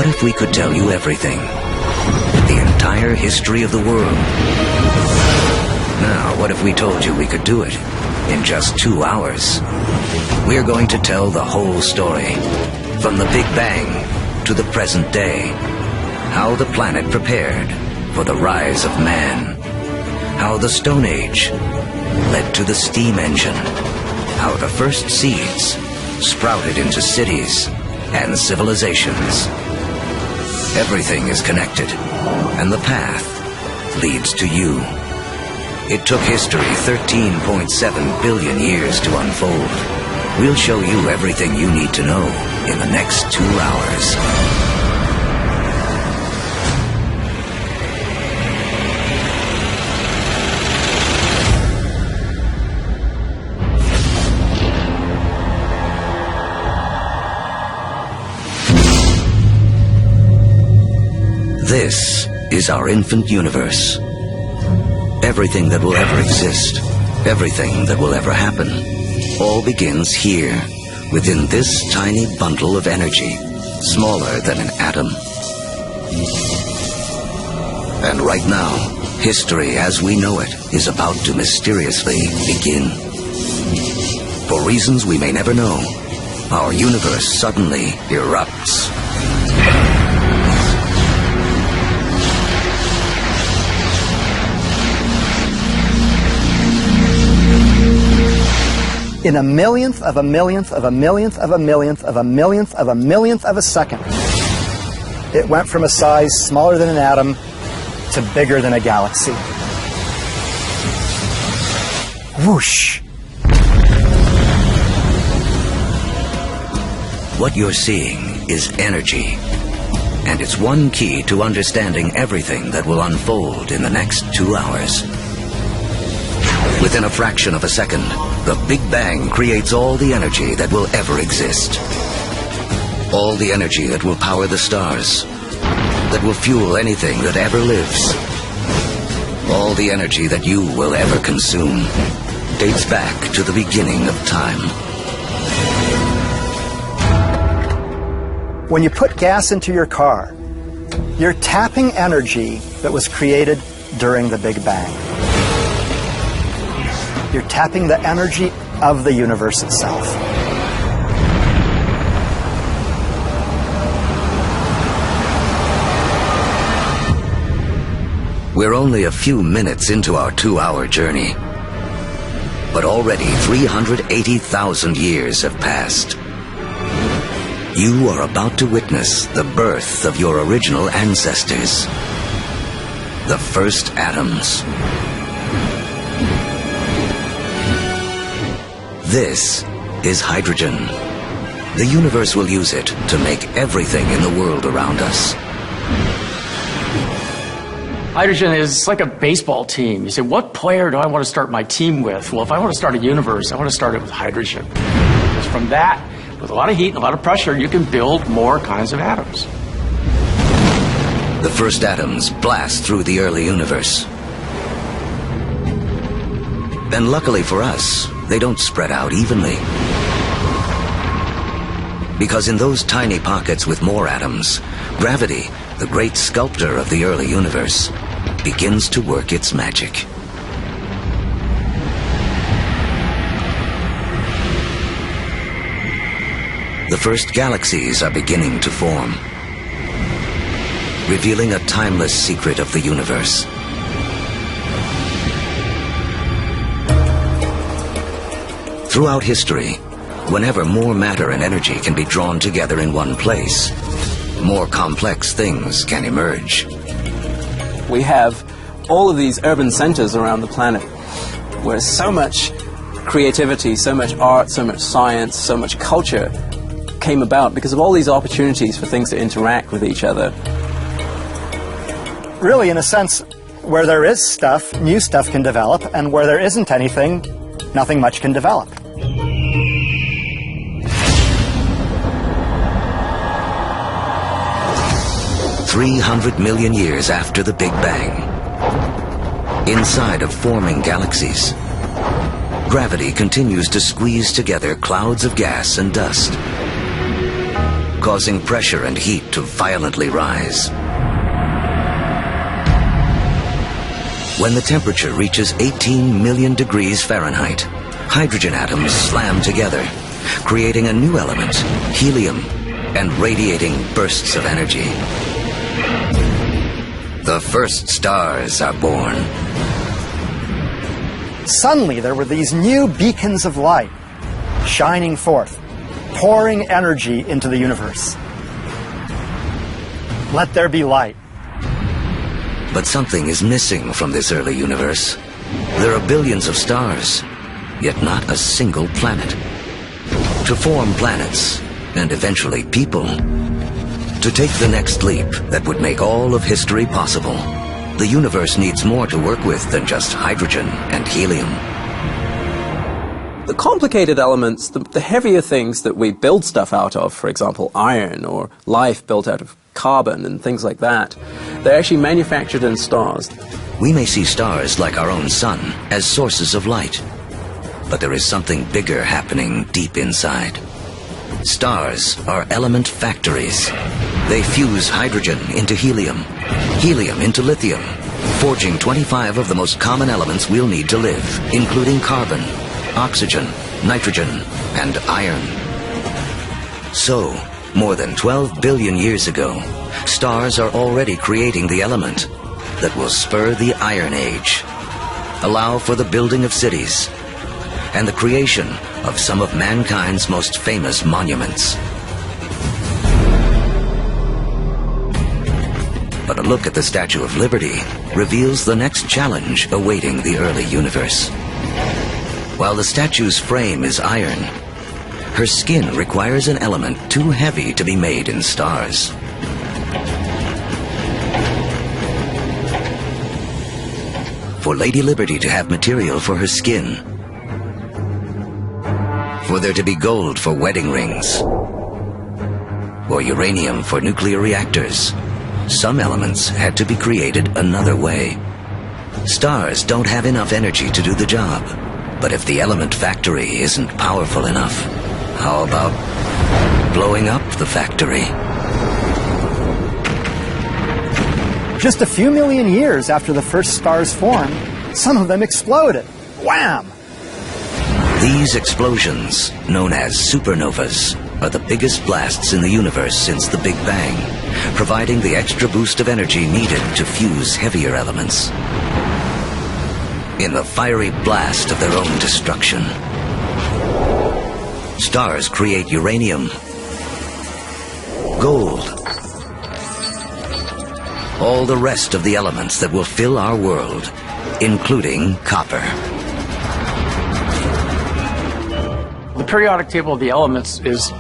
What if we could tell you everything? The entire history of the world. Now, what if we told you we could do it in just 2 hours? We're going to tell the whole story, from the Big Bang to the present day. How the planet prepared for the rise of man. How the Stone Age led to the steam engine. How the first seeds sprouted into cities and civilizations. Everything is connected, and the path leads to you. It took history 13.7 billion years to unfold. We'll show you everything you need to know in the next 2 hours. This is our infant universe. Everything that will ever exist, everything that will ever happen, all begins here, within this tiny bundle of energy, smaller than an atom. And right now, history as we know it is about to mysteriously begin. For reasons we may never know, our universe suddenly erupts. In a millionth of a millionth of a millionth of a millionth of a millionth of a millionth of a second, it went from a size smaller than an atom to bigger than a galaxy. Whoosh! What you're seeing is energy, and it's one key to understanding everything that will unfold in the next 2 hours. Within a fraction of a second, the Big Bang creates all the energy that will ever exist. All the energy that will power the stars, that will fuel anything that ever lives. All the energy that you will ever consume dates back to the beginning of time. When you put gas into your car, you're tapping energy that was created during the Big Bang. You're tapping the energy of the universe itself. We're only a few minutes into our 2-hour journey, but already 380,000 years have passed. You are about to witness the birth of your original ancestors, the first atoms. This is hydrogen. The universe will use it to make everything in the world around us. Hydrogen is like a baseball team. You say, what player do I want to start my team with? Well, if I want to start a universe, I want to start it with hydrogen. Because from that, with a lot of heat and a lot of pressure, you can build more kinds of atoms. The first atoms blast through the early universe. And luckily for us, they don't spread out evenly. Because in those tiny pockets with more atoms, gravity, the great sculptor of the early universe, begins to work its magic. The first galaxies are beginning to form, revealing a timeless secret of the universe. Throughout history, whenever more matter and energy can be drawn together in one place, more complex things can emerge. We have all of these urban centers around the planet where so much creativity, so much art, so much science, so much culture came about because of all these opportunities for things to interact with each other. Really, in a sense, where there is stuff, new stuff can develop, and where there isn't anything, nothing much can develop. 300 million years after the Big Bang, inside of forming galaxies, gravity continues to squeeze together clouds of gas and dust. causing pressure and heat to violently rise. When the temperature reaches 18 million degrees Fahrenheit, hydrogen atoms slam together, creating a new element, helium, and radiating bursts of energy. The first stars are born. Suddenly, there were these new beacons of light shining forth, pouring energy into the universe. Let there be light. But something is missing from this early universe. There are billions of stars, yet not a single planet. To form planets, and eventually people, to take the next leap that would make all of history possible, the universe needs more to work with than just hydrogen and helium. The complicated elements, the heavier things that we build stuff out of, for example, iron or life built out of carbon and things like that, they're actually manufactured in stars. We may see stars like our own sun as sources of light, but there is something bigger happening deep inside. Stars are element factories. They fuse hydrogen into helium, helium into lithium, forging 25 of the most common elements we'll need to live, including carbon, oxygen, nitrogen, and iron. So, more than 12 billion years ago, stars are already creating the element that will spur the Iron Age, allow for the building of cities, and the creation of some of mankind's most famous monuments. But a look at the Statue of Liberty reveals the next challenge awaiting the early universe. While the statue's frame is iron, her skin requires an element too heavy to be made in stars. For Lady Liberty to have material for her skin, for there to be gold for wedding rings, or uranium for nuclear reactors, some elements had to be created another way. Stars don't have enough energy to do the job, but if the element factory isn't powerful enough, how about blowing up the factory? Just a few million years after the first stars formed, some of them exploded. Wham! These explosions, known as supernovas, are the biggest blasts in the universe since the Big Bang, providing the extra boost of energy needed to fuse heavier elements. In the fiery blast of their own destruction, stars create uranium, gold, all the rest of the elements that will fill our world, including copper. The periodic table of the elements is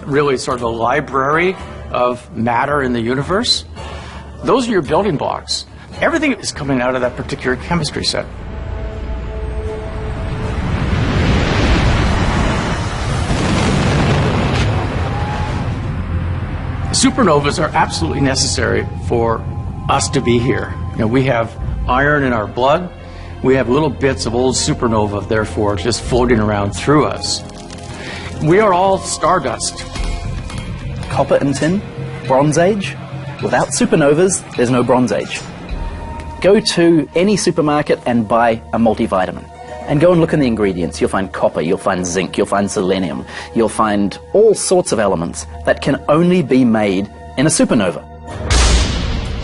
really sort of a library of matter in the universe. Those are your building blocks. Everything is coming out of that particular chemistry set. Supernovas are absolutely necessary for us to be here. You know, we have iron in our blood. We have little bits of old supernova, therefore, just floating around through us. We are all stardust. Copper and tin, Bronze Age. Without supernovas, there's no Bronze Age. Go to any supermarket and buy a multivitamin. And go and look in the ingredients. You'll find copper, you'll find zinc, you'll find selenium, you'll find all sorts of elements that can only be made in a supernova.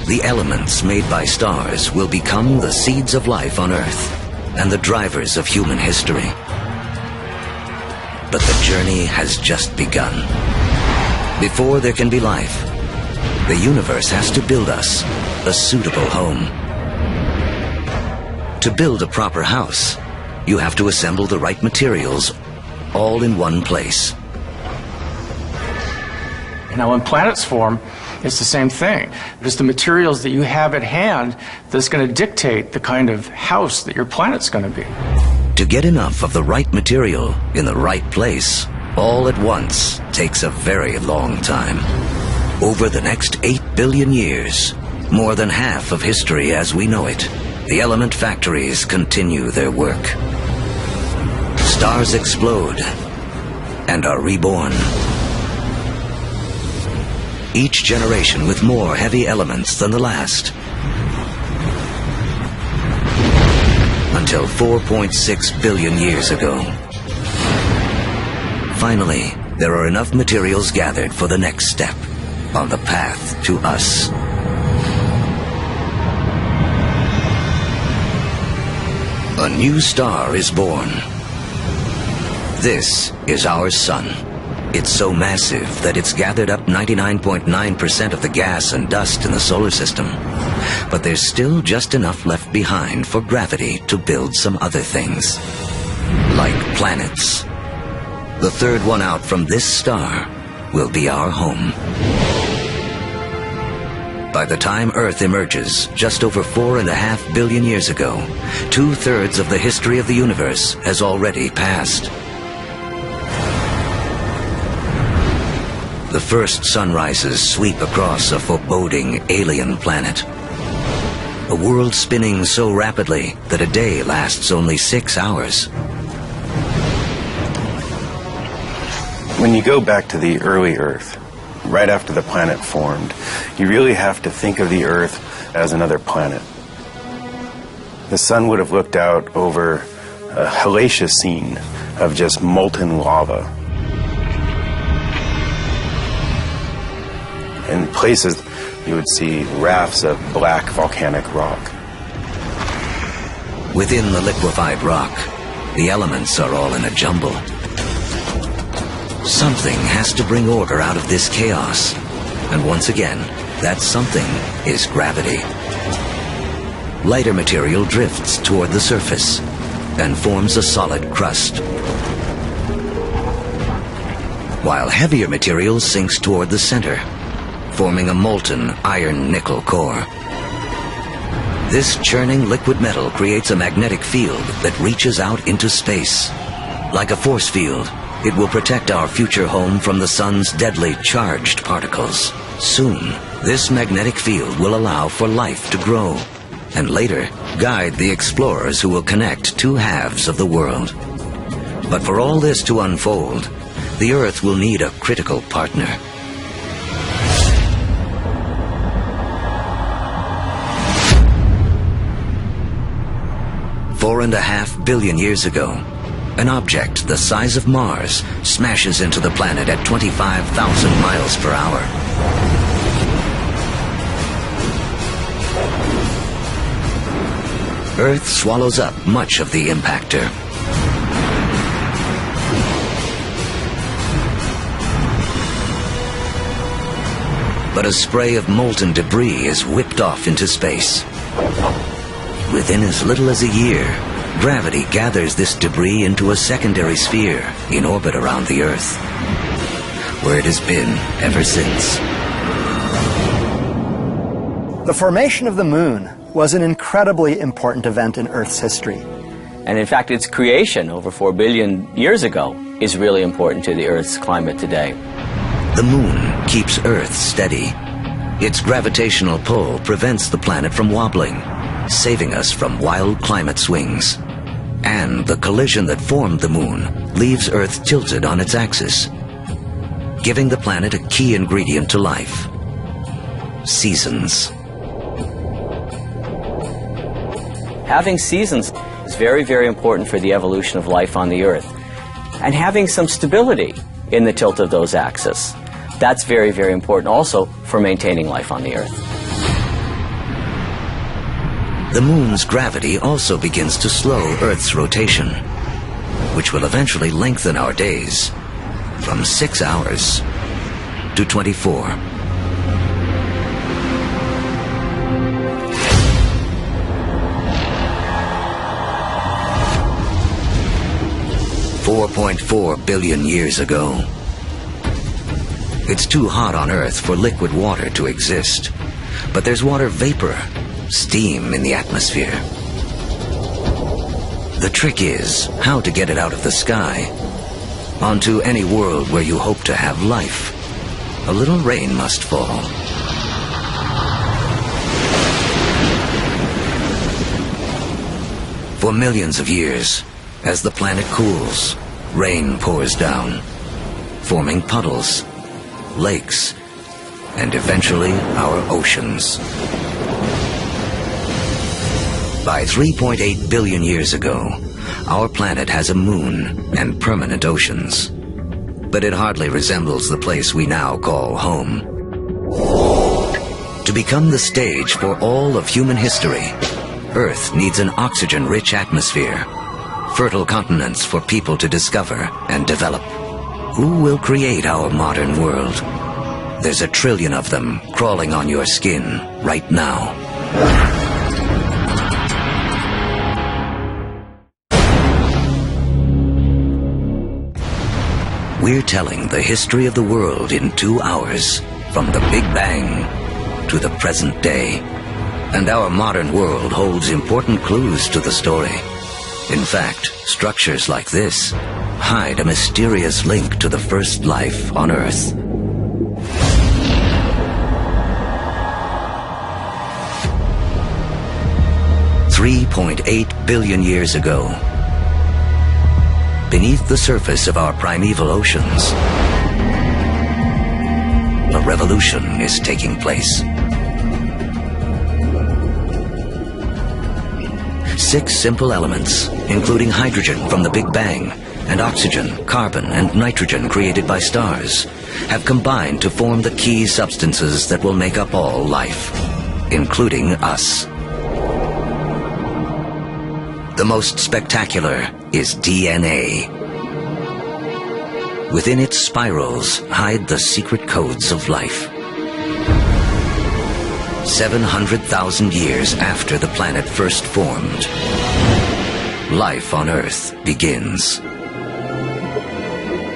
The elements made by stars will become the seeds of life on Earth and the drivers of human history. But the journey has just begun. Before there can be life, the universe has to build us a suitable home. To build a proper house, you have to assemble the right materials all in one place. Now, when planets form, it's the same thing. It's the materials that you have at hand that's going to dictate the kind of house that your planet's going to be. To get enough of the right material in the right place, all at once, takes a very long time. Over the next 8 billion years, more than half of history as we know it, the element factories continue their work. Stars explode and are reborn. each generation with more heavy elements than the last. Until 4.6 billion years ago. Finally, there are enough materials gathered for the next step on the path to us. A new star is born. This is our sun. It's so massive that it's gathered up 99.9% of the gas and dust in the solar system. But there's still just enough left behind for gravity to build some other things. Like planets. The third one out from this star will be our home. By the time Earth emerges, just over 4.5 billion years ago, 2/3 of the history of the universe has already passed. The first sunrises sweep across a foreboding alien planet. A world spinning so rapidly that a day lasts only 6 hours. When you go back to the early Earth, right after the planet formed, you really have to think of the Earth as another planet. The sun would have looked out over a hellacious scene of just molten lava. In places, you would see rafts of black volcanic rock. Within the liquefied rock, the elements are all in a jumble. Something has to bring order out of this chaos. And once again, that something is gravity. Lighter material drifts toward the surface and forms a solid crust, while heavier material sinks toward the center, forming a molten iron-nickel core. This churning liquid metal creates a magnetic field that reaches out into space. Like a force field, it will protect our future home from the sun's deadly charged particles. Soon, this magnetic field will allow for life to grow, and later guide the explorers who will connect two halves of the world. But for all this to unfold, the Earth will need a critical partner. 4.5 billion years ago, an object the size of Mars smashes into the planet at 25,000 miles per hour. Earth swallows up much of the impactor. But a spray of molten debris is whipped off into space. Within as little as a year, gravity gathers this debris into a secondary sphere in orbit around the Earth, where it has been ever since. The formation of the moon was an incredibly important event in Earth's history. And in fact, its creation over 4 billion years ago is really important to the Earth's climate today. The moon keeps Earth steady. Its gravitational pull prevents the planet from wobbling, saving us from wild climate swings. And the collision that formed the moon leaves Earth tilted on its axis, giving the planet a key ingredient to life: seasons. Having seasons is very, very important for the evolution of life on the Earth. And having some stability in the tilt of those axes, that's very, very important also for maintaining life on the Earth. The moon's gravity also begins to slow Earth's rotation, which will eventually lengthen our days from 6 hours to 24. $4.4 billion years ago. It's too hot on Earth for liquid water to exist, but there's water vapor, steam in the atmosphere. The trick is how to get it out of the sky onto any world where you hope to have life. A little rain must fall. For millions of years, as the planet cools, rain pours down, forming puddles, lakes, and eventually our oceans. By 3.8 billion years ago, our planet has a moon and permanent oceans. But it hardly resembles the place we now call home. To become the stage for all of human history, Earth needs an oxygen-rich atmosphere, fertile continents for people to discover and develop. Who will create our modern world? There's 1 trillion of them crawling on your skin right now. We're telling the history of the world in 2 hours, from the Big Bang to the present day. And our modern world holds important clues to the story. In fact, structures like this hide a mysterious link to the first life on Earth. $3.8 billion years ago, beneath the surface of our primeval oceans, a revolution is taking place. 6 simple elements, including hydrogen from the Big Bang, and oxygen, carbon, and nitrogen created by stars, have combined to form the key substances that will make up all life, including us. The most spectacular is DNA. Within its spirals hide the secret codes of life. 700,000 years after the planet first formed, life on Earth begins.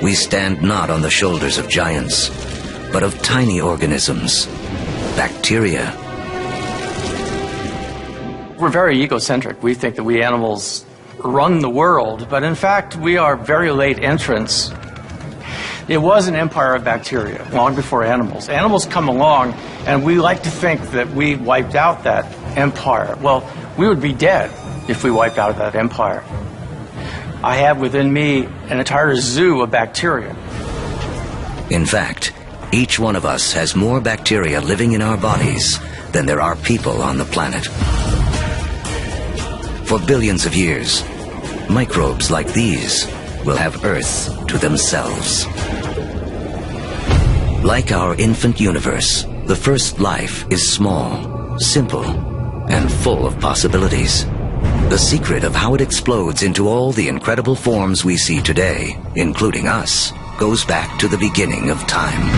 We stand not on the shoulders of giants, but of tiny organisms, bacteria. We're very egocentric. We think that we animals run the world, but in fact we are very late entrants. It was an empire of bacteria long before animals. Animals come along and we like to think that we wiped out that empire. Well, we would be dead if we wiped out that empire. I have within me an entire zoo of bacteria. In fact, each one of us has more bacteria living in our bodies than there are people on the planet. For billions of years, microbes like these will have Earth to themselves. Like our infant universe, the first life is small, simple, and full of possibilities. The secret of how it explodes into all the incredible forms we see today, including us, goes back to the beginning of time.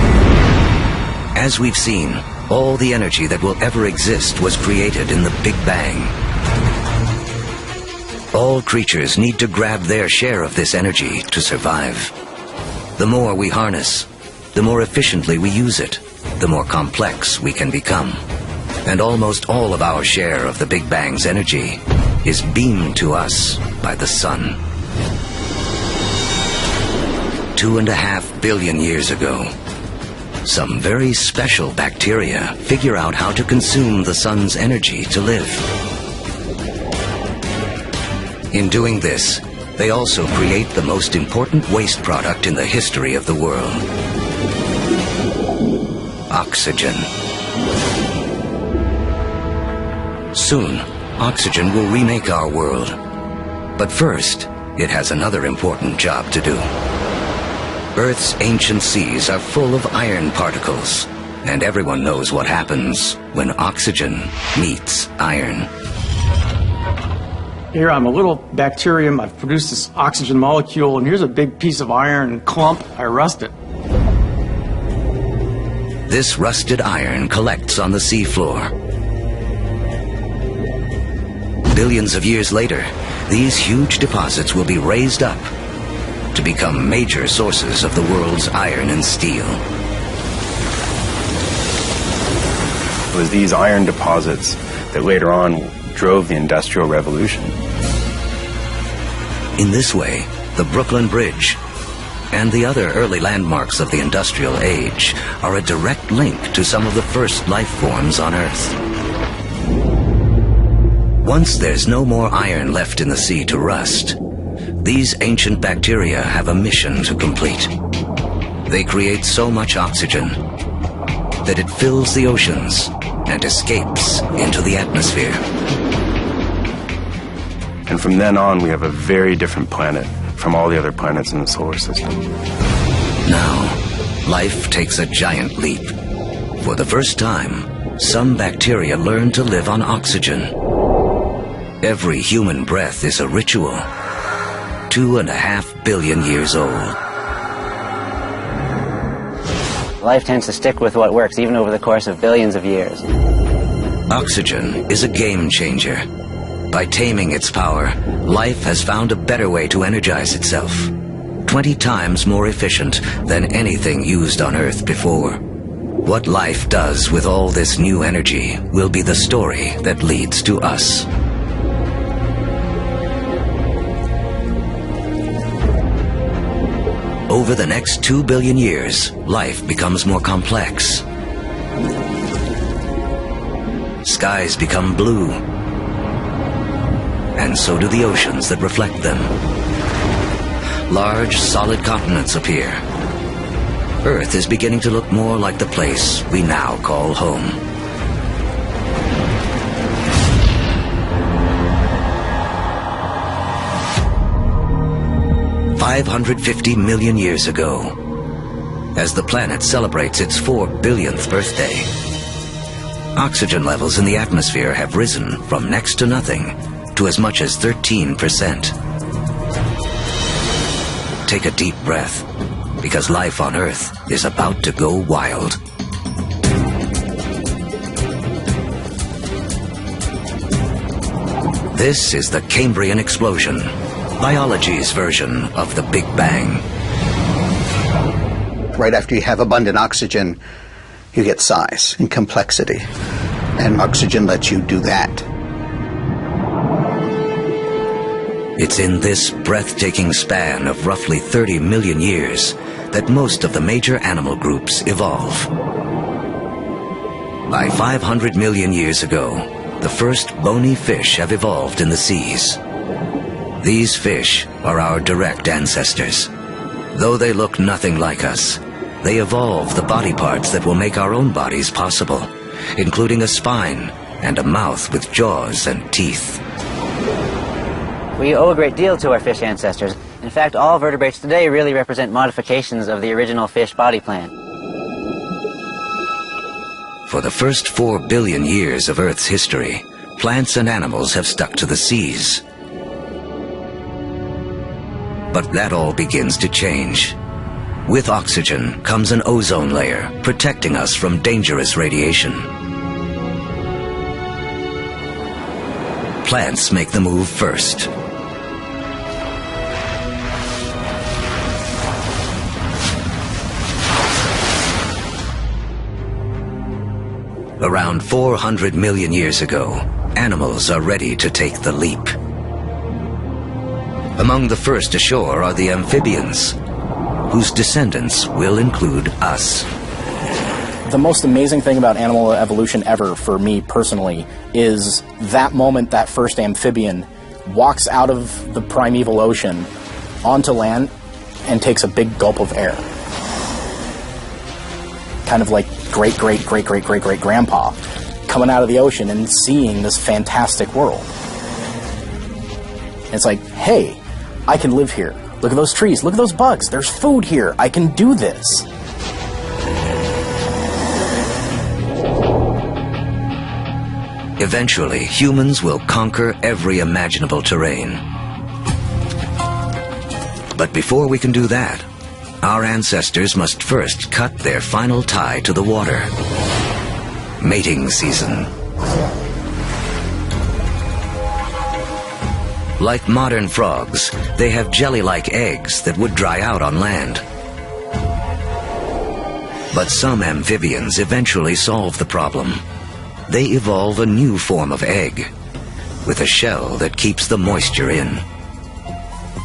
As we've seen, all the energy that will ever exist was created in the Big Bang. All creatures need to grab their share of this energy to survive. The more we harness, the more efficiently we use it, the more complex we can become. And almost all of our share of the Big Bang's energy is beamed to us by the sun. 2.5 billion years ago, some very special bacteria figure out how to consume the sun's energy to live. In doing this, they also create the most important waste product in the history of the world: oxygen. Soon, oxygen will remake our world. But first, it has another important job to do. Earth's ancient seas are full of iron particles, and everyone knows what happens when oxygen meets iron. Here I'm a little bacterium, I've produced this oxygen molecule, and here's a big piece of iron clump, I rust it. This rusted iron collects on the seafloor. Billions of years later, these huge deposits will be raised up to become major sources of the world's iron and steel. It was these iron deposits that later on drove the Industrial Revolution. In this way, the Brooklyn Bridge and the other early landmarks of the Industrial Age are a direct link to some of the first life forms on Earth. Once there's no more iron left in the sea to rust, these ancient bacteria have a mission to complete. They create so much oxygen, that it fills the oceans and escapes into the atmosphere. And from then on, we have a very different planet from all the other planets in the solar system. Now, life takes a giant leap. For the first time, some bacteria learn to live on oxygen. Every human breath is a ritual. 2.5 billion years old. Life tends to stick with what works, even over the course of billions of years. Oxygen is a game changer. By taming its power, life has found a better way to energize itself. 20 times more efficient than anything used on Earth before. What life does with all this new energy will be the story that leads to us. Over the next 2 billion years, life becomes more complex. Skies become blue, and so do the oceans that reflect them. Large, solid continents appear. Earth is beginning to look more like the place we now call home. $550 million years ago, as the planet celebrates its 4 billionth birthday, oxygen levels in the atmosphere have risen from next to nothing to as much as 13%. Take a deep breath, because life on Earth is about to go wild. This is the Cambrian explosion, biology's version of the Big Bang. Right after you have abundant oxygen, you get size and complexity. And oxygen lets you do that. It's in this breathtaking span of roughly 30 million years that most of the major animal groups evolve. By 500 million years ago, the first bony fish have evolved in the seas. These fish are our direct ancestors. Though they look nothing like us, they evolved the body parts that will make our own bodies possible, including a spine and a mouth with jaws and teeth. We owe a great deal to our fish ancestors. In fact, all vertebrates today really represent modifications of the original fish body plan. For the first 4 billion years of Earth's history, plants and animals have stuck to the seas. But that all begins to change. With oxygen comes an ozone layer, protecting us from dangerous radiation. Plants make the move first. Around 400 million years ago, animals are ready to take the leap. Among the first ashore are the amphibians, whose descendants will include us. The most amazing thing about animal evolution ever, for me personally, is that moment that first amphibian walks out of the primeval ocean onto land and takes a big gulp of air. Kind of like great-great-great-great-great-great-grandpa coming out of the ocean and seeing this fantastic world. And it's like, hey, I can live here. Look at those trees. Look at those bugs. There's food here. I can do this. Eventually, humans will conquer every imaginable terrain. But before we can do that, our ancestors must first cut their final tie to the water. Mating season. Like modern frogs, they have jelly-like eggs that would dry out on land. But some amphibians eventually solve the problem. They evolve a new form of egg, with a shell that keeps the moisture in.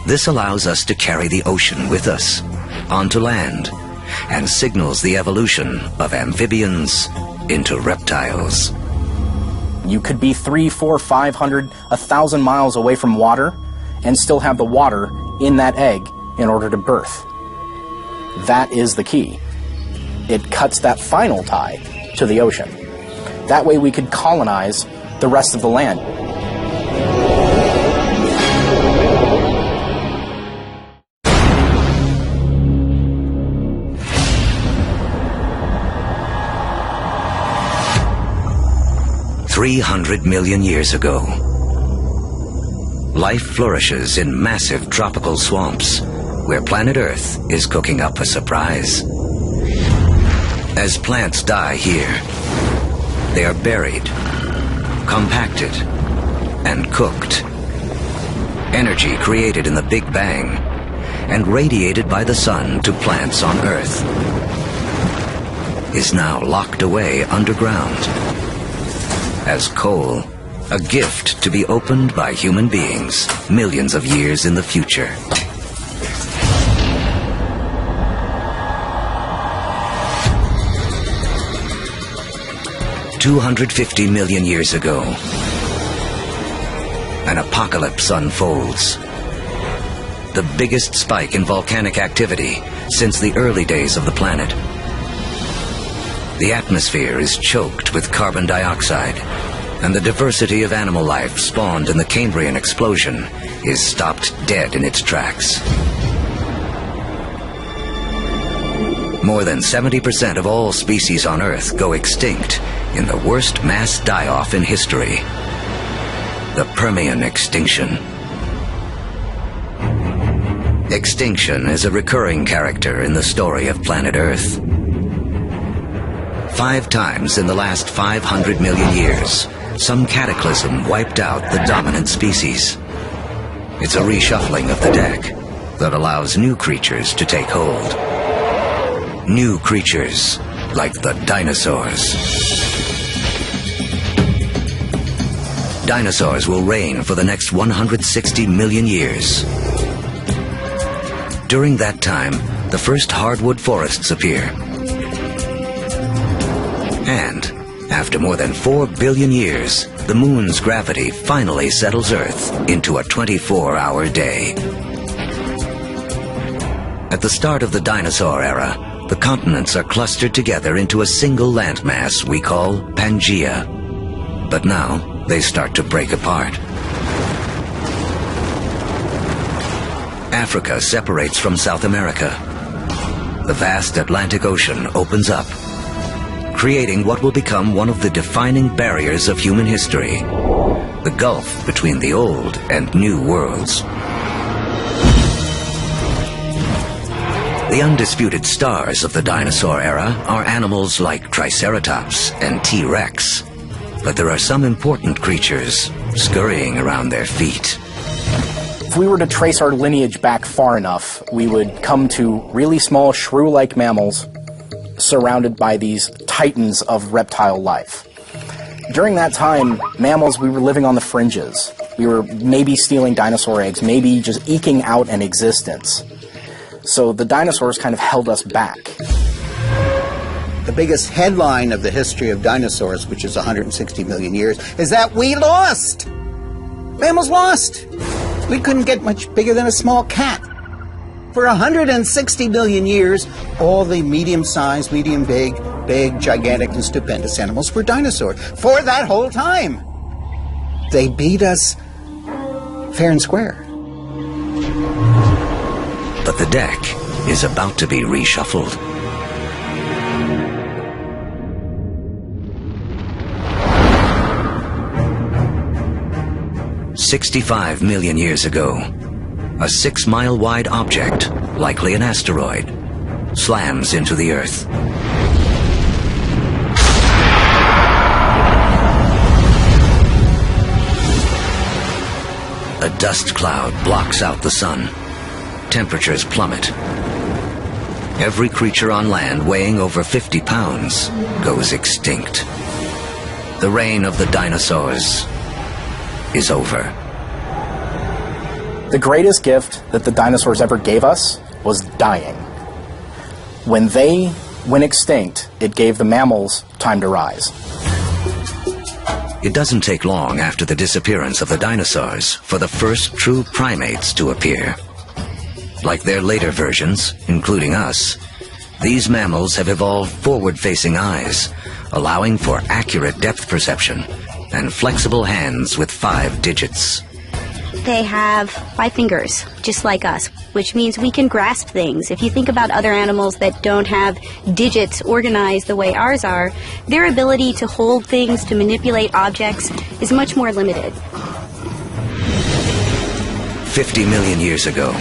This allows us to carry the ocean with us, onto land, and signals the evolution of amphibians into reptiles. You could be 300, 400, 500, 1,000 miles away from water and still have the water in that egg in order to birth. That is the key. It cuts that final tie to the ocean. That way we could colonize the rest of the land. $300 million years ago, life flourishes in massive tropical swamps where planet Earth is cooking up a surprise. As plants die here, they are buried, compacted, and cooked. Energy created in the Big Bang and radiated by the sun to plants on Earth is now locked away underground as coal, a gift to be opened by human beings millions of years in the future. $250 million years ago, an apocalypse unfolds. The biggest spike in volcanic activity since the early days of the planet. The atmosphere is choked with carbon dioxide, and the diversity of animal life spawned in the Cambrian explosion is stopped dead in its tracks. More than 70% of all species on Earth go extinct in the worst mass die-off in history, the Permian extinction. Extinction is a recurring character in the story of planet Earth. 5 times in the last 500 million years, some cataclysm wiped out the dominant species. It's a reshuffling of the deck that allows new creatures to take hold. New creatures like the dinosaurs. Dinosaurs will reign for the next 160 million years. During that time, the first hardwood forests appear. And after more than 4 billion years, the moon's gravity finally settles Earth into a 24-hour day. At the start of the dinosaur era, the continents are clustered together into a single landmass we call Pangaea. But now, they start to break apart. Africa separates from South America. The vast Atlantic Ocean opens up, creating what will become one of the defining barriers of human history, the gulf between the old and new worlds. The undisputed stars of the dinosaur era are animals like Triceratops and T-Rex, but there are some important creatures scurrying around their feet. If we were to trace our lineage back far enough, we would come to really small shrew-like mammals surrounded by these titans of reptile life. During that time, mammals, we were living on the fringes. We were maybe stealing dinosaur eggs, maybe just eking out an existence. So the dinosaurs kind of held us back. The biggest headline of the history of dinosaurs, which is 160 million years, is that we lost! Mammals lost! We couldn't get much bigger than a small cat. For 160 million years, all the medium-sized, medium-big, big, gigantic, and stupendous animals were dinosaurs. For that whole time! They beat us fair and square. But the deck is about to be reshuffled. $65 million years ago, a 6-mile-wide object, likely an asteroid, slams into the Earth. A dust cloud blocks out the sun. Temperatures plummet. Every creature on land weighing over 50 pounds goes extinct. The reign of the dinosaurs is over. The greatest gift that the dinosaurs ever gave us was dying. When they went extinct, it gave the mammals time to rise. It doesn't take long after the disappearance of the dinosaurs for the first true primates to appear. Like their later versions, including us, these mammals have evolved forward-facing eyes, allowing for accurate depth perception and flexible hands with 5 digits. They have 5 fingers, just like us, which means we can grasp things. If you think about other animals that don't have digits organized the way ours are, their ability to hold things, to manipulate objects, is much more limited. 50 million years ago,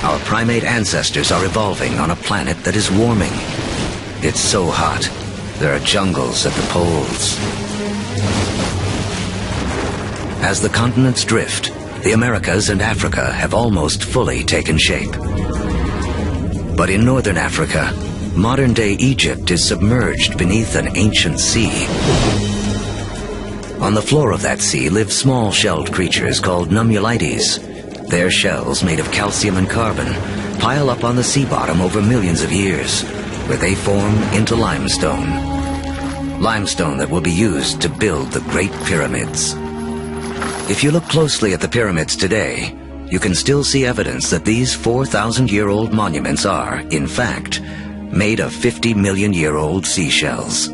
our primate ancestors are evolving on a planet that is warming. It's so hot, there are jungles at the poles. As the continents drift, the Americas and Africa have almost fully taken shape. But in northern Africa, modern-day Egypt is submerged beneath an ancient sea. On the floor of that sea live small shelled creatures called nummulites. Their shells, made of calcium and carbon, pile up on the sea bottom over millions of years, where they form into limestone. Limestone that will be used to build the Great Pyramids. If you look closely at the pyramids today, you can still see evidence that these 4,000-year-old monuments are, in fact, made of 50-million-year-old seashells.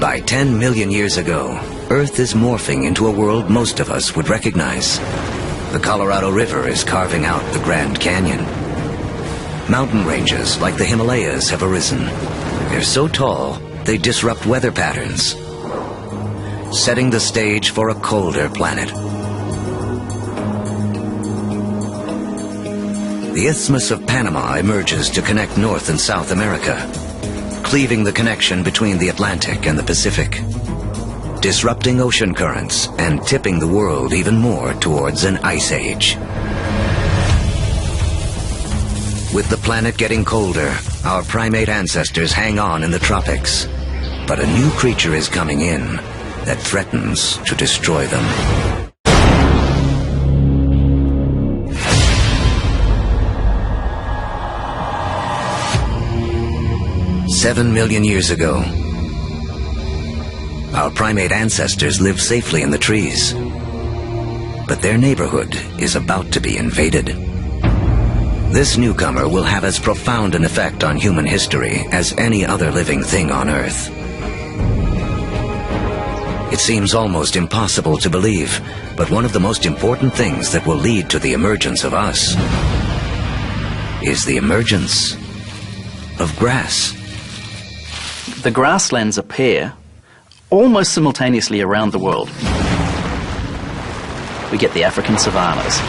By 10 million years ago, Earth is morphing into a world most of us would recognize. The Colorado River is carving out the Grand Canyon. Mountain ranges like the Himalayas have arisen. They're so tall, they disrupt weather patterns, setting the stage for a colder planet. The Isthmus of Panama emerges to connect North and South America, cleaving the connection between the Atlantic and the Pacific, disrupting ocean currents and tipping the world even more towards an ice age. With the planet getting colder, our primate ancestors hang on in the tropics. But a new creature is coming in that threatens to destroy them. "7 million years ago, our primate ancestors lived safely in the trees. But their neighborhood is about to be invaded. This newcomer will have as profound an effect on human history as any other living thing on Earth. It seems almost impossible to believe, but one of the most important things that will lead to the emergence of us is the emergence of grass." The grasslands appear almost simultaneously around the world. We get the African savannas.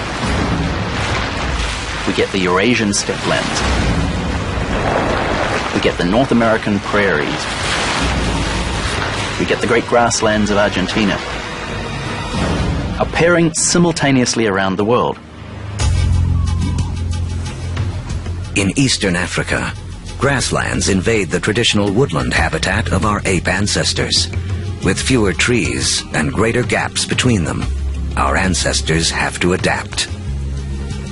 We get the Eurasian steppelands. We get the North American prairies. We get the great grasslands of Argentina, appearing simultaneously around the world. In eastern Africa, grasslands invade the traditional woodland habitat of our ape ancestors. With fewer trees and greater gaps between them, our ancestors have to adapt.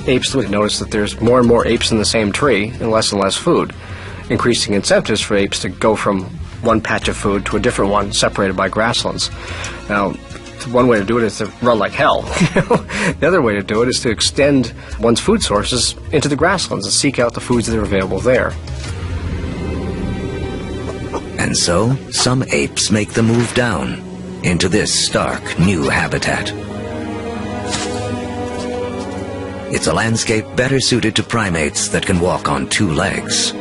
Apes would notice that there's more and more apes in the same tree and less food, increasing incentives for apes to go from one patch of food to a different one separated by grasslands. Now, one way to do it is to run like hell. The other way to do it is to extend one's food sources into the grasslands and seek out the foods that are available there. And so, some apes make the move down into this stark new habitat. It's a landscape better suited to primates that can walk on 2 legs,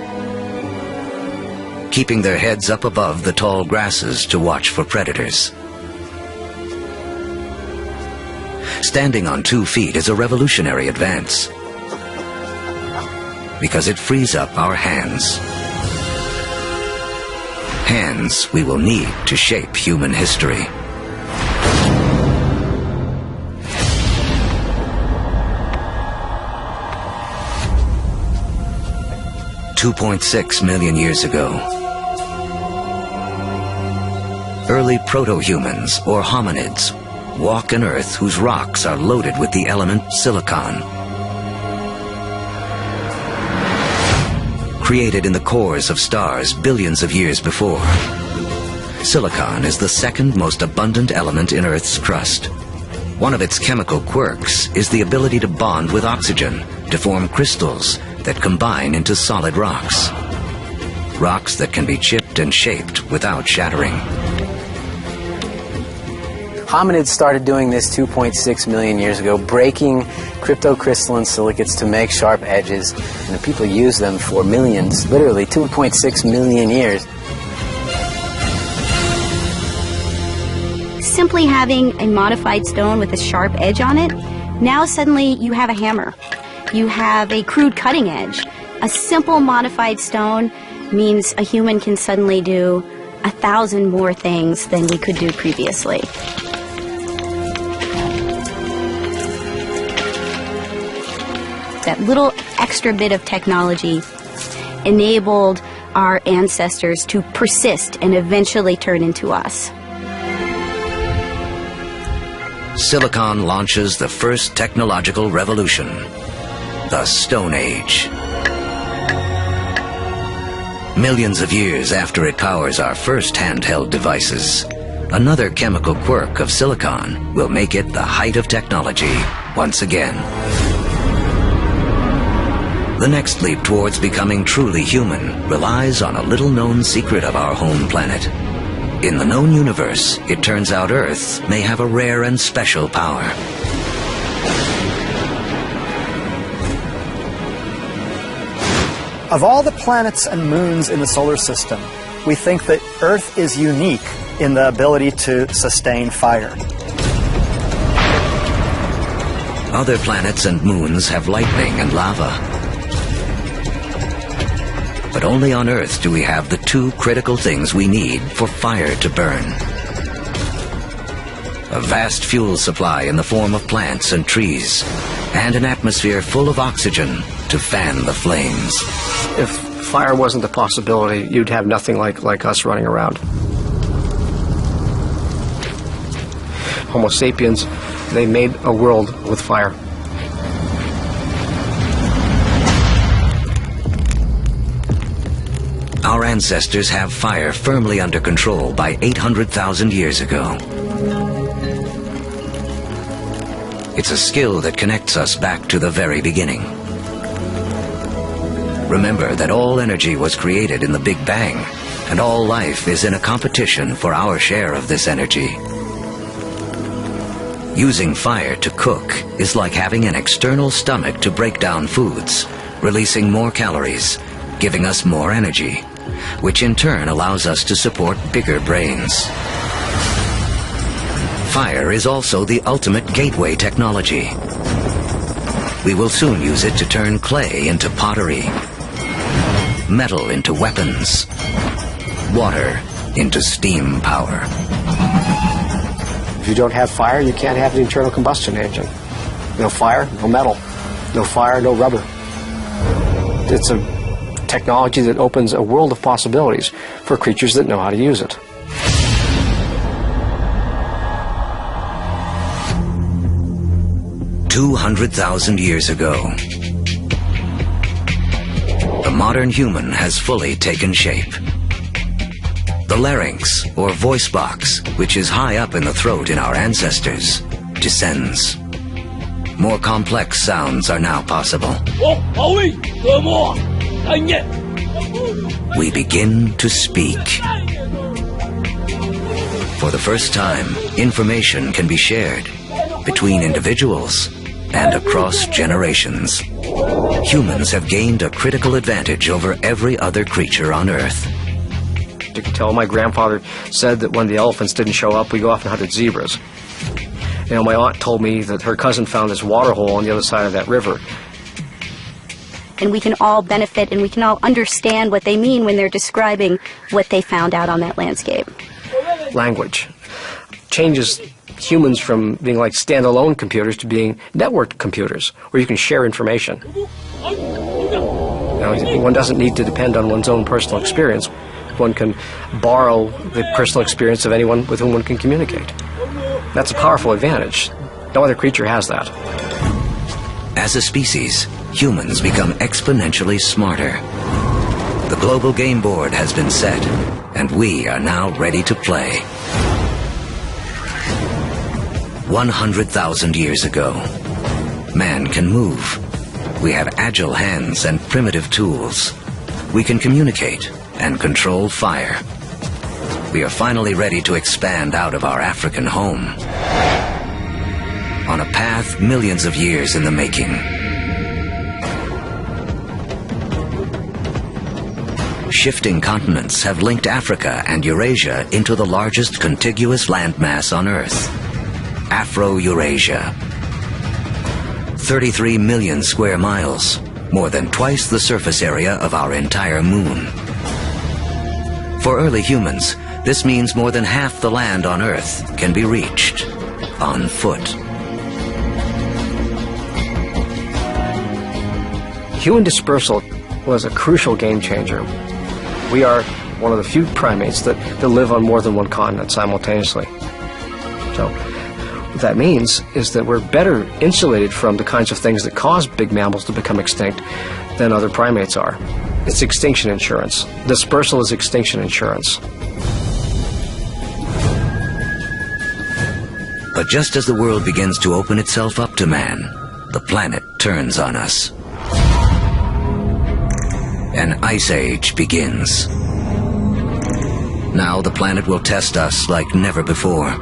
keeping their heads up above the tall grasses to watch for predators. Standing on 2 feet is a revolutionary advance because it frees up our hands. Hands we will need to shape human history. $2.6 million years ago, early proto-humans, or hominids, walk an Earth whose rocks are loaded with the element silicon. Created in the cores of stars billions of years before, silicon is the second most abundant element in Earth's crust. One of its chemical quirks is the ability to bond with oxygen, to form crystals that combine into solid rocks. Rocks that can be chipped and shaped without shattering. Hominids started doing this 2.6 million years ago, breaking cryptocrystalline silicates to make sharp edges, and the people use them for millions, literally 2.6 million years. Simply having a modified stone with a sharp edge on it, now suddenly you have a hammer. You have a crude cutting edge. A simple modified stone means a human can suddenly do 1,000 more things than we could do previously. That little extra bit of technology enabled our ancestors to persist and eventually turn into us. Silicon launches the first technological revolution, the Stone Age. Millions of years after it powers our first handheld devices, another chemical quirk of silicon will make it the height of technology once again. The next leap towards becoming truly human relies on a little-known secret of our home planet. In the known universe, it turns out Earth may have a rare and special power. Of all the planets and moons in the solar system, we think that Earth is unique in the ability to sustain fire. Other planets and moons have lightning and lava. But only on Earth do we have the two critical things we need for fire to burn. A vast fuel supply in the form of plants and trees, and an atmosphere full of oxygen to fan the flames. If fire wasn't a possibility, you'd have nothing like us running around. Homo sapiens, they made a world with fire. Our ancestors have fire firmly under control by 800,000 years ago. It's a skill that connects us back to the very beginning. Remember that all energy was created in the Big Bang, and all life is in a competition for our share of this energy. Using fire to cook is like having an external stomach to break down foods, releasing more calories, giving us more energy, which in turn allows us to support bigger brains. Fire is also the ultimate gateway technology. We will soon use it to turn clay into pottery, metal into weapons, water into steam power. If you don't have fire, you can't have the internal combustion engine. No fire, no metal. No fire, no rubber. It's a technology that opens a world of possibilities for creatures that know how to use it. "200,000 years ago, the modern human has fully taken shape. The larynx, or voice box, which is high up in the throat in our ancestors, descends. More complex sounds are now possible. We begin to speak. For the first time, information can be shared between individuals and across generations. Humans have gained a critical advantage over every other creature on Earth. You can tell my grandfather said that when the elephants didn't show up, we go off and hunted zebras. You know, my aunt told me that her cousin found this water hole on the other side of that river. And we can all benefit and we can all understand what they mean when they're describing what they found out on that landscape. Language changes humans from being like standalone computers to being networked computers, where you can share information. You know, one doesn't need to depend on one's own personal experience. One can borrow the personal experience of anyone with whom one can communicate. That's a powerful advantage. No other creature has that. As a species, humans become exponentially smarter. The global game board has been set, and we are now ready to play. 100,000 years ago, man can move, We have agile hands and primitive tools. We can communicate and control fire. We are finally ready to expand out of our African home on a path millions of years in the making. Shifting continents have linked Africa and Eurasia into the largest contiguous landmass on Earth, Afro-Eurasia. 33 million square miles, more than twice the surface area of our entire moon. For early humans, this means more than half the land on Earth can be reached on foot. Human dispersal was a crucial game changer. We are one of the few primates that live on more than one continent simultaneously. So what that means is that we're better insulated from the kinds of things that cause big mammals to become extinct than other primates are. It's extinction insurance. Dispersal is extinction insurance. But just as the world begins to open itself up to man, the planet turns on us. An ice age begins. Now the planet will test us like never before.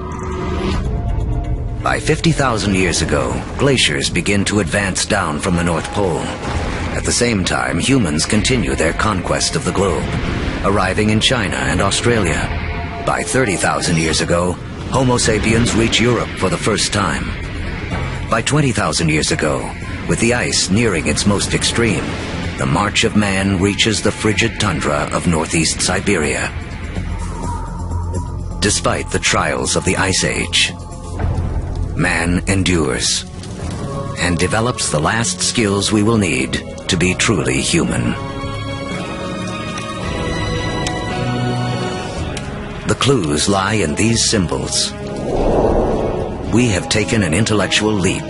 By 50,000 years ago, glaciers begin to advance down from the North Pole. At the same time, humans continue their conquest of the globe, arriving in China and Australia. By 30,000 years ago, Homo sapiens reach Europe for the first time. By 20,000 years ago, with the ice nearing its most extreme, the march of man reaches the frigid tundra of northeast Siberia. Despite the trials of the Ice Age, man endures and develops the last skills we will need to be truly human. The clues lie in these symbols. We have taken an intellectual leap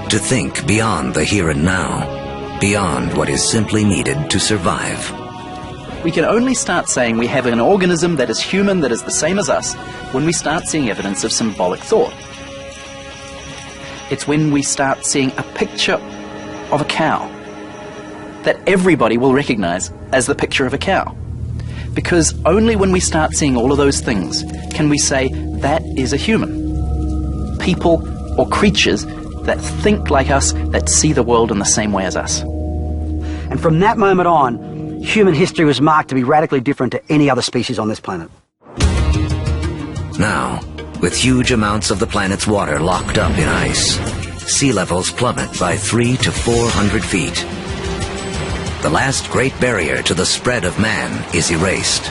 to think beyond the here and now, beyond what is simply needed to survive. We can only start saying we have an organism that is human, that is the same as us, when we start seeing evidence of symbolic thought. It's when we start seeing a picture of a cow that everybody will recognize as the picture of a cow. Because only when we start seeing all of those things can we say that is a human. People or creatures that think like us, that see the world in the same way as us. And from that moment on, human history was marked to be radically different to any other species on this planet. Now, with huge amounts of the planet's water locked up in ice, sea levels plummet by 300 to 400 feet. The last great barrier to the spread of man is erased.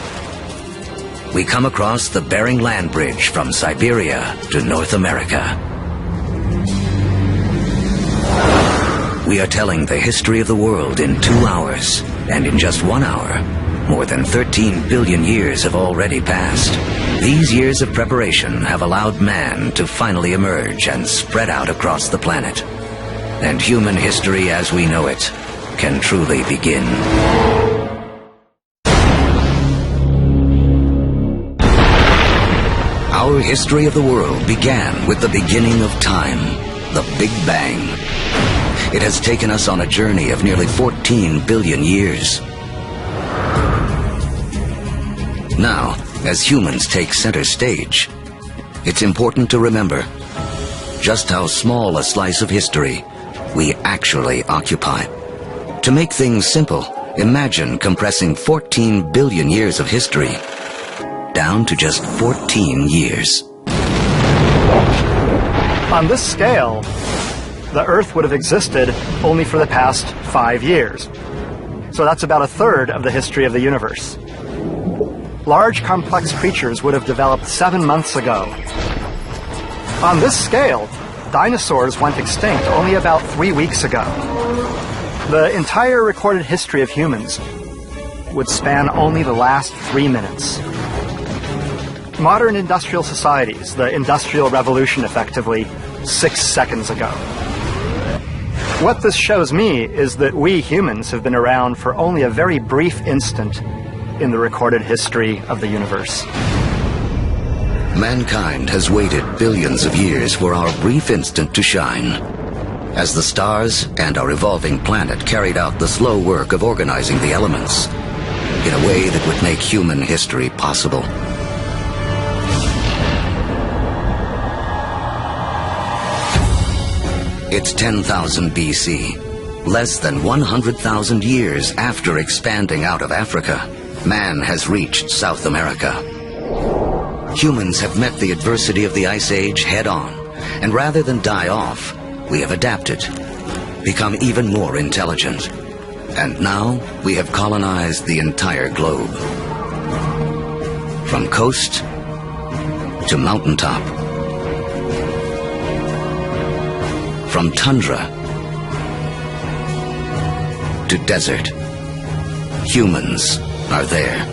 We come across the Bering Land Bridge from Siberia to North America. We are telling the history of the world in 2 hours, and in just 1 hour, more than 13 billion years have already passed. These years of preparation have allowed man to finally emerge and spread out across the planet. And human history as we know it can truly begin. Our history of the world began with the beginning of time, the Big Bang. It has taken us on a journey of nearly 14 billion years. Now, as humans take center stage, it's important to remember just how small a slice of history we actually occupy. To make things simple, imagine compressing 14 billion years of history down to just 14 years. On this scale, the Earth would have existed only for the past 5 years. So that's about a third of the history of the universe. Large, complex creatures would have developed 7 months ago. On this scale, dinosaurs went extinct only about 3 weeks ago. The entire recorded history of humans would span only the last 3 minutes. Modern industrial societies, the Industrial Revolution effectively, 6 seconds ago. What this shows me is that we humans have been around for only a very brief instant in the recorded history of the universe. Mankind has waited billions of years for our brief instant to shine. as the stars and our revolving planet carried out the slow work of organizing the elements in a way that would make human history possible. It's 10,000 BC, less than 100,000 years after expanding out of Africa. Man has reached South America. Humans have met the adversity of the Ice Age head-on, and rather than die off, we have adapted, become even more intelligent. And now we have colonized the entire globe. From coast to mountaintop. From tundra to desert. Humans are there.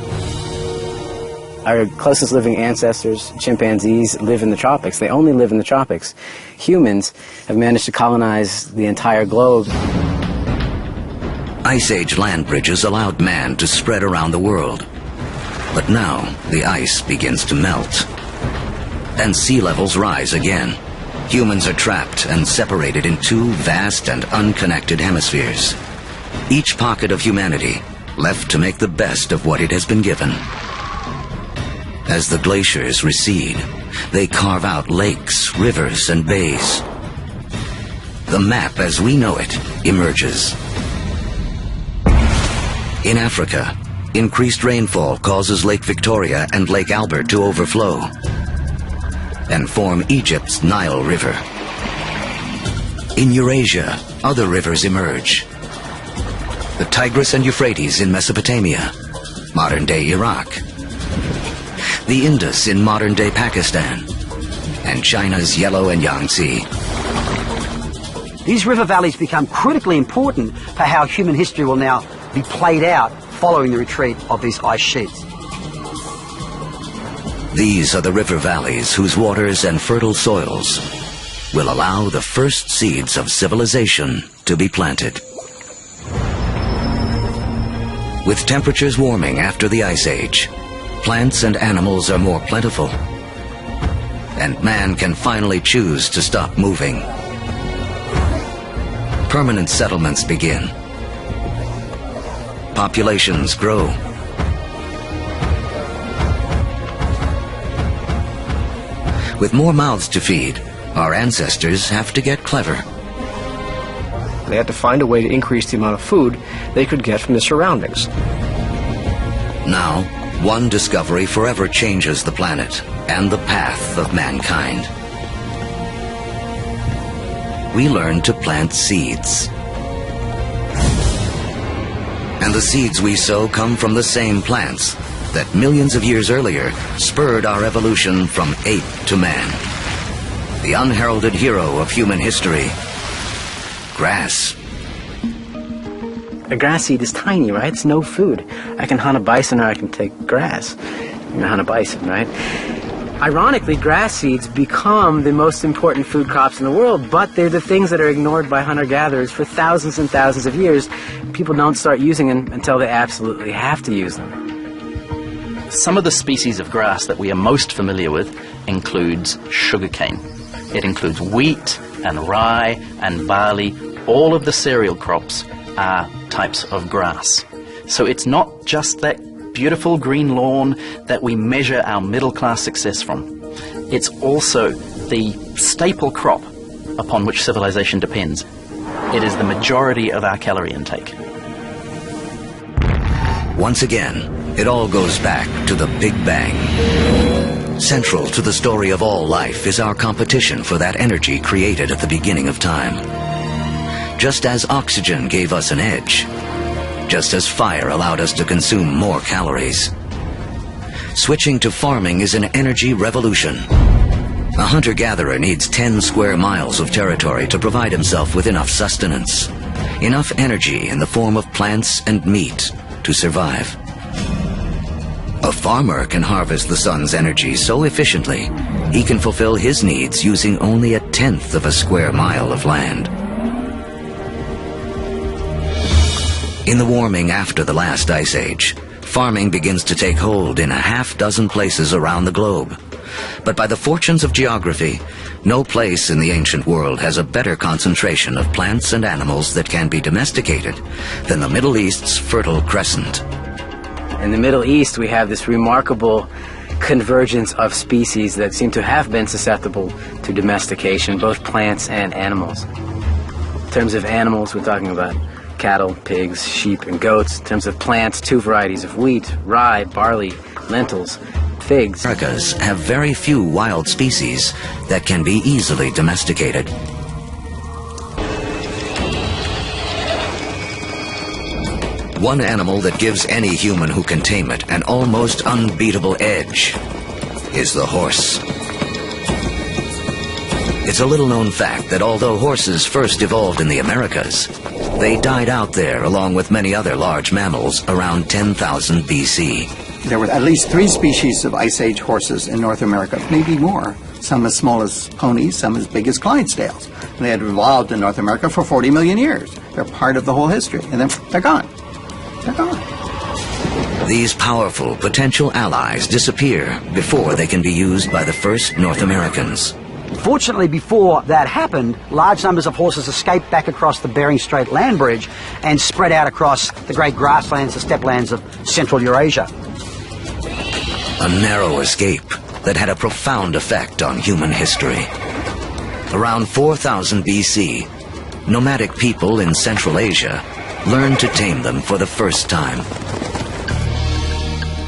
Our closest living ancestors, chimpanzees, live in the tropics. They only live in the tropics. Humans have managed to colonize the entire globe. Ice Age land bridges allowed man to spread around the world. But now the ice begins to melt. And sea levels rise again. Humans are trapped and separated in two vast and unconnected hemispheres. Each pocket of humanity left to make the best of what it has been given. As the glaciers recede, they carve out lakes, rivers, and bays. The map as we know it emerges. In Africa, increased rainfall causes Lake Victoria and Lake Albert to overflow and form Egypt's Nile River. In Eurasia, other rivers emerge. The Tigris and Euphrates in Mesopotamia, modern-day Iraq. The Indus in modern-day Pakistan, and China's Yellow and Yangtze. These river valleys become critically important for how human history will now be played out following the retreat of these ice sheets. These are the river valleys whose waters and fertile soils will allow the first seeds of civilization to be planted. With temperatures warming after the Ice Age, plants and animals are more plentiful, and man can finally choose to stop moving. Permanent settlements begin. Populations grow. With more mouths to feed, our ancestors have to get clever. They had to find a way to increase the amount of food they could get from the surroundings. Now, one discovery forever changes the planet and the path of mankind. We learn to plant seeds. And the seeds we sow come from the same plants that millions of years earlier spurred our evolution from ape to man. The unheralded hero of human history, grass. A grass seed is tiny, right? It's no food. I can hunt a bison or I can take grass. I'm gonna hunt a bison, right? Ironically, grass seeds become the most important food crops in the world, but they're the things that are ignored by hunter-gatherers for thousands and thousands of years. People don't start using them until they absolutely have to use them. Some of the species of grass that we are most familiar with includes sugarcane. It includes wheat and rye and barley. All of the cereal crops are types of grass. So it's not just that beautiful green lawn that we measure our middle-class success from. It's also the staple crop upon which civilization depends. It is the majority of our calorie intake. Once again, it all goes back to the Big Bang. Central to the story of all life is our competition for that energy created at the beginning of time. Just as oxygen gave us an edge, just as fire allowed us to consume more calories. Switching to farming is an energy revolution. A hunter-gatherer needs 10 square miles of territory to provide himself with enough sustenance, enough energy in the form of plants and meat to survive. A farmer can harvest the sun's energy so efficiently, he can fulfill his needs using only 1/10 of a square mile of land. In the warming after the last ice age, farming begins to take hold in a half dozen places around the globe, But by the fortunes of geography, no place in the ancient world has a better concentration of plants and animals that can be domesticated than the Middle East's Fertile Crescent. In the Middle East, we have this remarkable convergence of species that seem to have been susceptible to domestication, both plants and animals. In terms of animals, we're talking about cattle, pigs, sheep, and goats. In terms of plants, 2 varieties of wheat, rye, barley, lentils, figs. Americas have very few wild species that can be easily domesticated. One animal that gives any human who can tame it an almost unbeatable edge is the horse. It's a little-known fact that although horses first evolved in the Americas, they died out there along with many other large mammals around 10,000 BC. There were at least 3 species of Ice Age horses in North America, maybe more. Some as small as ponies, some as big as Clydesdales. And they had evolved in North America for 40 million years. They're part of the whole history, and then they're gone. They're gone. These powerful potential allies disappear before they can be used by the first North Americans. Fortunately, before that happened, large numbers of horses escaped back across the Bering Strait land bridge and spread out across the great grasslands, the steppelands of Central Eurasia. A narrow escape that had a profound effect on human history. Around 4000 BC, nomadic people in Central Asia learned to tame them for the first time.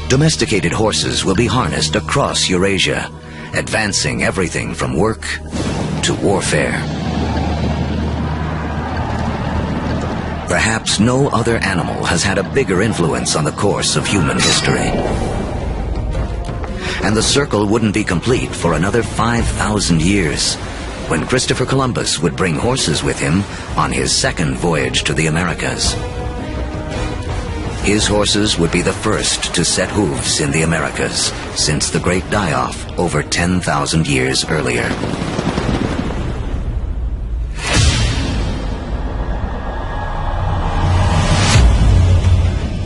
Domesticated horses will be harnessed across Eurasia, advancing everything from work to warfare. Perhaps no other animal has had a bigger influence on the course of human history. And the circle wouldn't be complete for another 5,000 years, when Christopher Columbus would bring horses with him on his second voyage to the Americas. His horses would be the first to set hooves in the Americas since the Great Die-Off over 10,000 years earlier.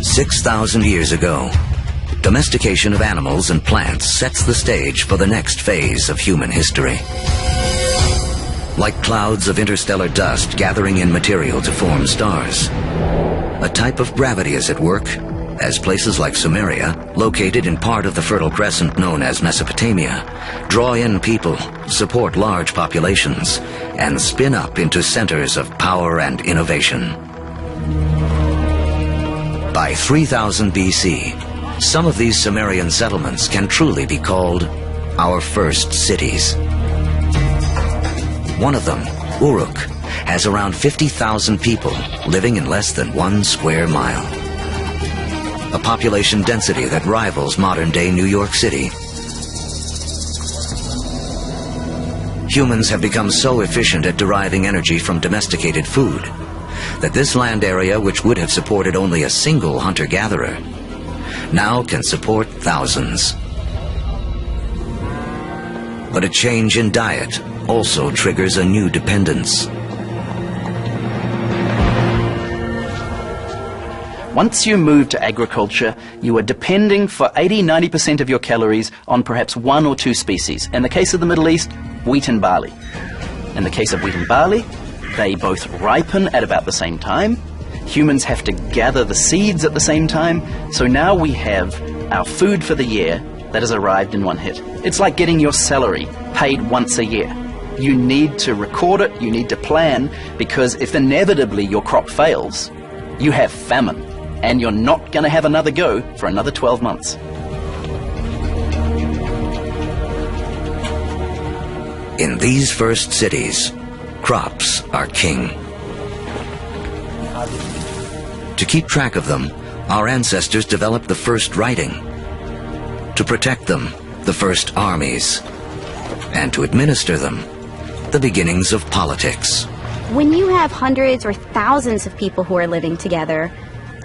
"6,000 years ago, domestication of animals and plants sets the stage for the next phase of human history. Like clouds of interstellar dust gathering in material to form stars, a type of gravity is at work as places like Sumeria, located in part of the Fertile Crescent known as Mesopotamia, draw in people, support large populations, and spin up into centers of power and innovation. By 3000 BC, some of these Sumerian settlements can truly be called our first cities. One of them, Uruk, has around 50,000 people living in less than 1 square mile. A population density that rivals modern-day New York City. Humans have become so efficient at deriving energy from domesticated food that this land area, which would have supported only a single hunter-gatherer, now can support thousands. But a change in diet also triggers a new dependence. Once you move to agriculture, you are depending for 80–90% of your calories on perhaps 1 or 2 species. In the case of the Middle East, wheat and barley. In the case of wheat and barley, they both ripen at about the same time. Humans have to gather the seeds at the same time. So now we have our food for the year that has arrived in one hit. It's like getting your salary paid once a year. You need to record it, you need to plan, because if inevitably your crop fails, you have famine. And you're not going to have another go for another 12 months. In these first cities, crops are king. To keep track of them, our ancestors developed the first writing. To protect them, the first armies. And to administer them, the beginnings of politics. When you have hundreds or thousands of people who are living together,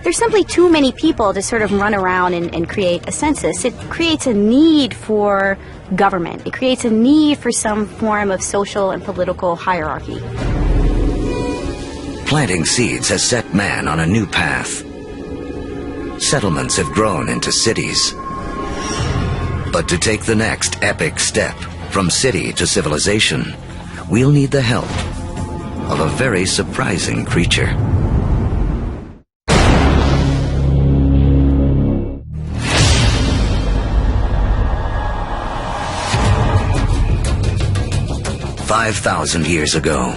there's simply too many people to sort of run around and create a census. It creates a need for government. It creates a need for some form of social and political hierarchy. Planting seeds has set man on a new path. Settlements have grown into cities. But to take the next epic step from city to civilization, we'll need the help of a very surprising creature. "5,000 years ago,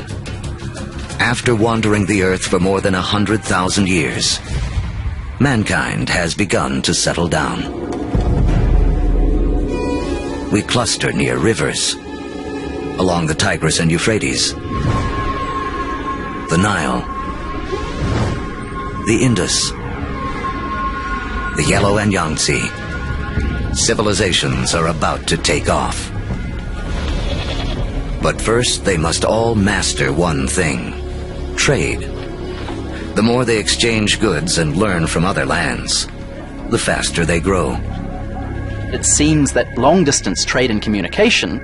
after wandering the Earth for more than 100,000 years, mankind has begun to settle down. We cluster near rivers, along the Tigris and Euphrates, the Nile, the Indus, the Yellow and Yangtze. Civilizations are about to take off. But first, they must all master one thing: trade. The more they exchange goods and learn from other lands, the faster they grow. It seems that long-distance trade and communication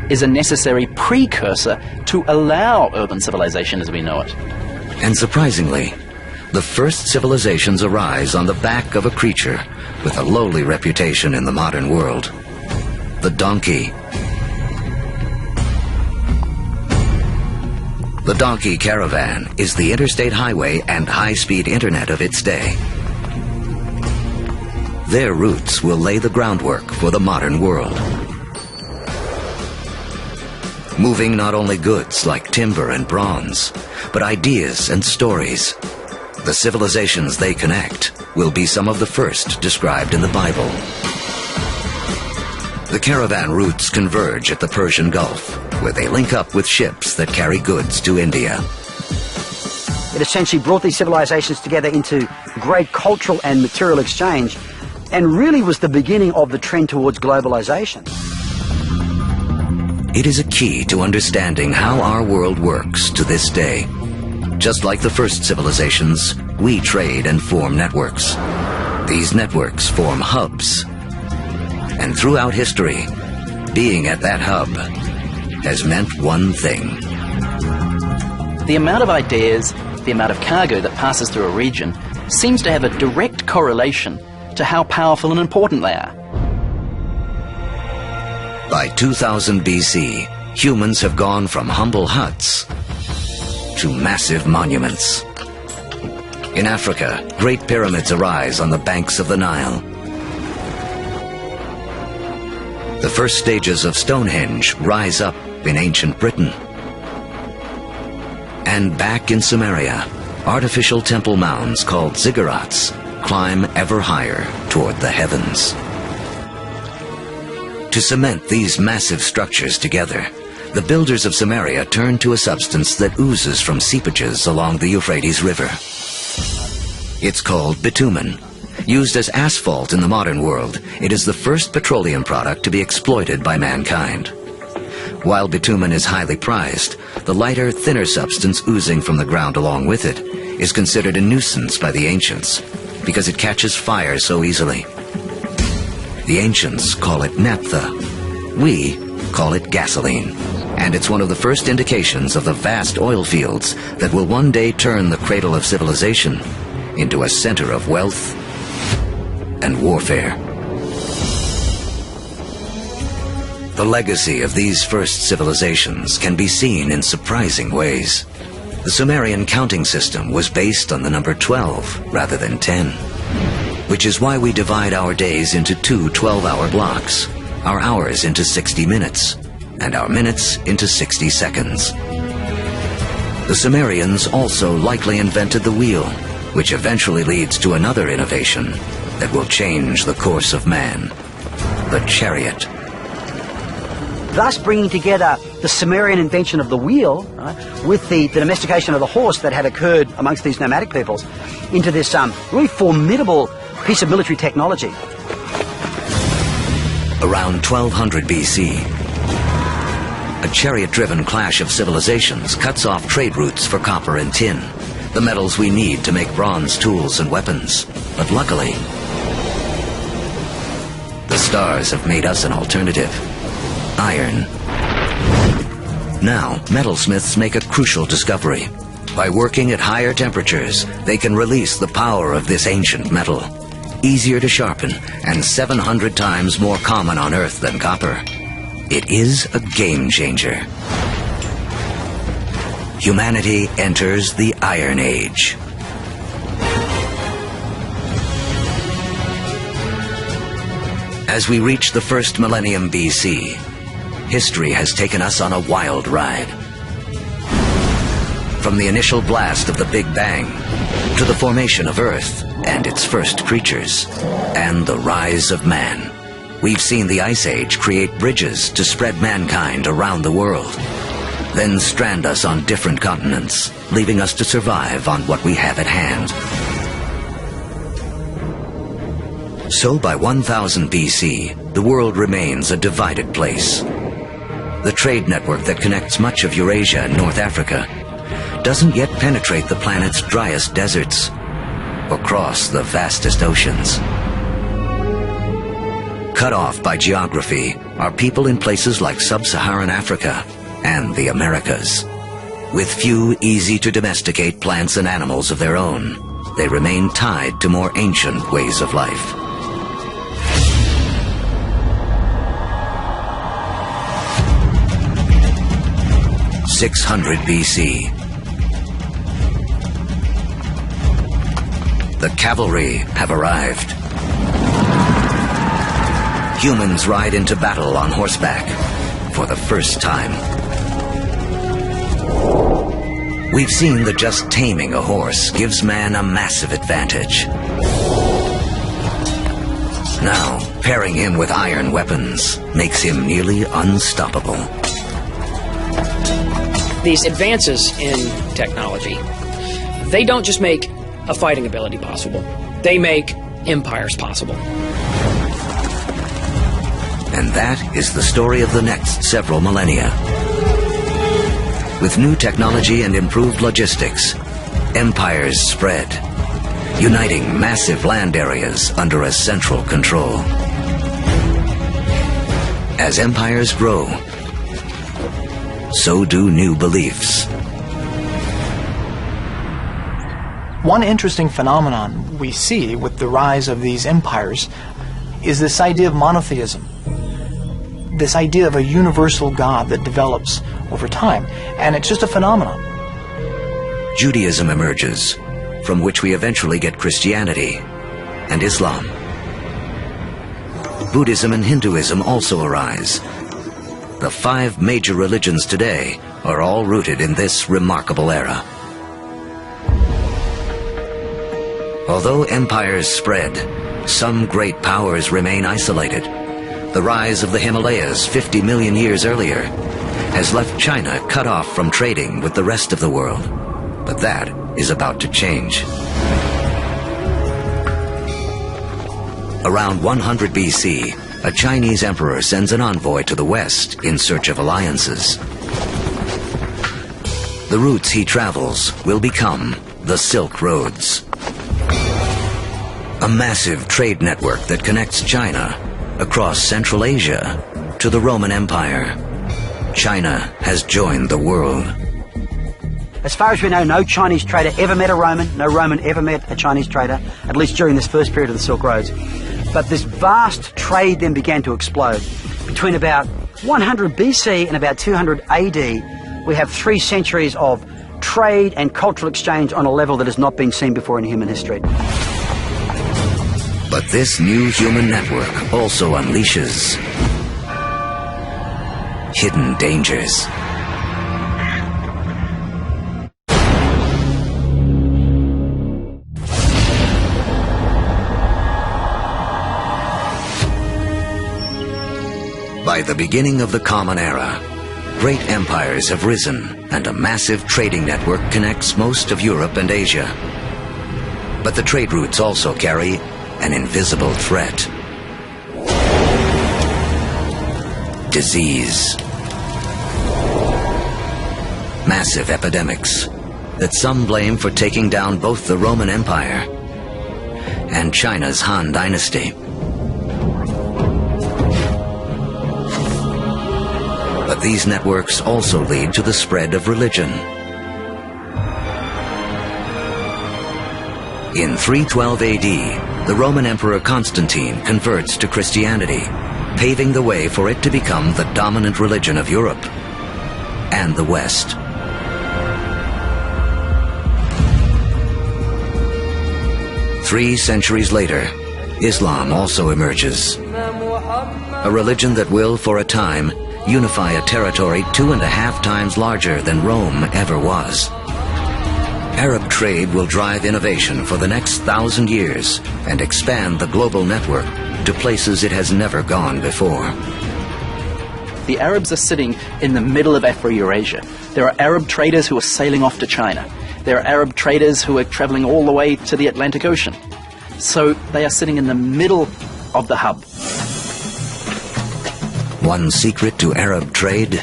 is a necessary precursor to allow urban civilization as we know it. And surprisingly, the first civilizations arise on the back of a creature with a lowly reputation in the modern world: the donkey. The donkey caravan is the interstate highway and high-speed internet of its day. Their roots will lay the groundwork for the modern world, moving not only goods like timber and bronze, but ideas and stories. The civilizations they connect will be some of the first described in the Bible. The caravan routes converge at the Persian Gulf, where they link up with ships that carry goods to India. It essentially brought these civilizations together into great cultural and material exchange, and really was the beginning of the trend towards globalization. It is a key to understanding how our world works to this day. Just like the first civilizations, we trade and form networks. These networks form hubs. And throughout history, being at that hub has meant one thing. The amount of ideas, the amount of cargo that passes through a region seems to have a direct correlation to how powerful and important they are. By 2000 BC, humans have gone from humble huts to massive monuments. In Africa, great pyramids arise on the banks of the Nile. The first stages of Stonehenge rise up in ancient Britain. And back in Samaria, artificial temple mounds called ziggurats climb ever higher toward the heavens. To cement these massive structures together, the builders of Samaria turned to a substance that oozes from seepages along the Euphrates River. It's called bitumen. Used as asphalt in the modern world, it is the first petroleum product to be exploited by mankind. While bitumen is highly prized, the lighter, thinner substance oozing from the ground along with it is considered a nuisance by the ancients because it catches fire so easily. The ancients call it naphtha. We call it gasoline. And it's one of the first indications of the vast oil fields that will one day turn the cradle of civilization into a center of wealth and warfare. The legacy of these first civilizations can be seen in surprising ways. The Sumerian counting system was based on the number 12 rather than 10, which is why we divide our days into two 12-hour blocks, our hours into 60 minutes, and our minutes into 60 seconds. The Sumerians also likely invented the wheel, which eventually leads to another innovation that will change the course of man, the chariot. Thus bringing together the Sumerian invention of the wheel, right, with the domestication of the horse that had occurred amongst these nomadic peoples into this really formidable piece of military technology. Around 1200 BC, a chariot-driven clash of civilizations cuts off trade routes for copper and tin, the metals we need to make bronze tools and weapons. But luckily, the stars have made us an alternative: iron. Now, metalsmiths make a crucial discovery. By working at higher temperatures, they can release the power of this ancient metal. easier to sharpen, and 700 times more common on Earth than copper. It is a game changer. Humanity enters the Iron Age. As we reach the first millennium BC, history has taken us on a wild ride. From the initial blast of the Big Bang, to the formation of Earth and its first creatures, and the rise of man. We've seen the Ice Age create bridges to spread mankind around the world, then strand us on different continents, leaving us to survive on what we have at hand. So by 1000 BC, the world remains a divided place. The trade network that connects much of Eurasia and North Africa doesn't yet penetrate the planet's driest deserts or cross the vastest oceans. Cut off by geography are people in places like sub-Saharan Africa and the Americas. With few easy-to-domesticate plants and animals of their own, they remain tied to more ancient ways of life. (600 BC). The cavalry have arrived. Humans ride into battle on horseback for the first time. We've seen that just taming a horse gives man a massive advantage. Now, pairing him with iron weapons makes him nearly unstoppable. These advances in technology, they don't just make a fighting ability possible. They make empires possible. And that is the story of the next several millennia. With new technology and improved logistics, empires spread, uniting massive land areas under a central control. As empires grow, so do new beliefs. One interesting phenomenon we see with the rise of these empires is this idea of monotheism, this idea of a universal God that develops over time, and it's just a phenomenon. Judaism emerges, from which we eventually get Christianity and Islam. Buddhism and Hinduism also arise. The 5 major religions today are all rooted in this remarkable era. Although empires spread, some great powers remain isolated. The rise of the Himalayas 50 million years earlier has left China cut off from trading with the rest of the world. But that is about to change. Around 100 BC, a Chinese emperor sends an envoy to the west in search of alliances. The routes he travels will become the Silk Roads. A massive trade network that connects China across Central Asia to the Roman Empire. China has joined the world. As far as we know, no Chinese trader ever met a Roman, no Roman ever met a Chinese trader, at least during this first period of the Silk Roads. But this vast trade then began to explode. Between about 100 BC and about 200 AD, we have 3 centuries of trade and cultural exchange on a level that has not been seen before in human history. But this new human network also unleashes hidden dangers. By the beginning of the Common Era, great empires have risen and a massive trading network connects most of Europe and Asia. But the trade routes also carry an invisible threat. Disease. Massive epidemics that some blame for taking down both the Roman Empire and China's Han Dynasty. But these networks also lead to the spread of religion. In 312 AD, the Roman Emperor Constantine converts to Christianity, paving the way for it to become the dominant religion of Europe and the West. Three centuries later, Islam also emerges. A religion that will, for a time, unify a territory 2.5 times larger than Rome ever was. Arab trade will drive innovation for the next 1,000 years and expand the global network to places it has never gone before. The Arabs are sitting in the middle of Afro-Eurasia. There are Arab traders who are sailing off to China. There are Arab traders who are traveling all the way to the Atlantic Ocean. So they are sitting in the middle of the hub. One secret to Arab trade: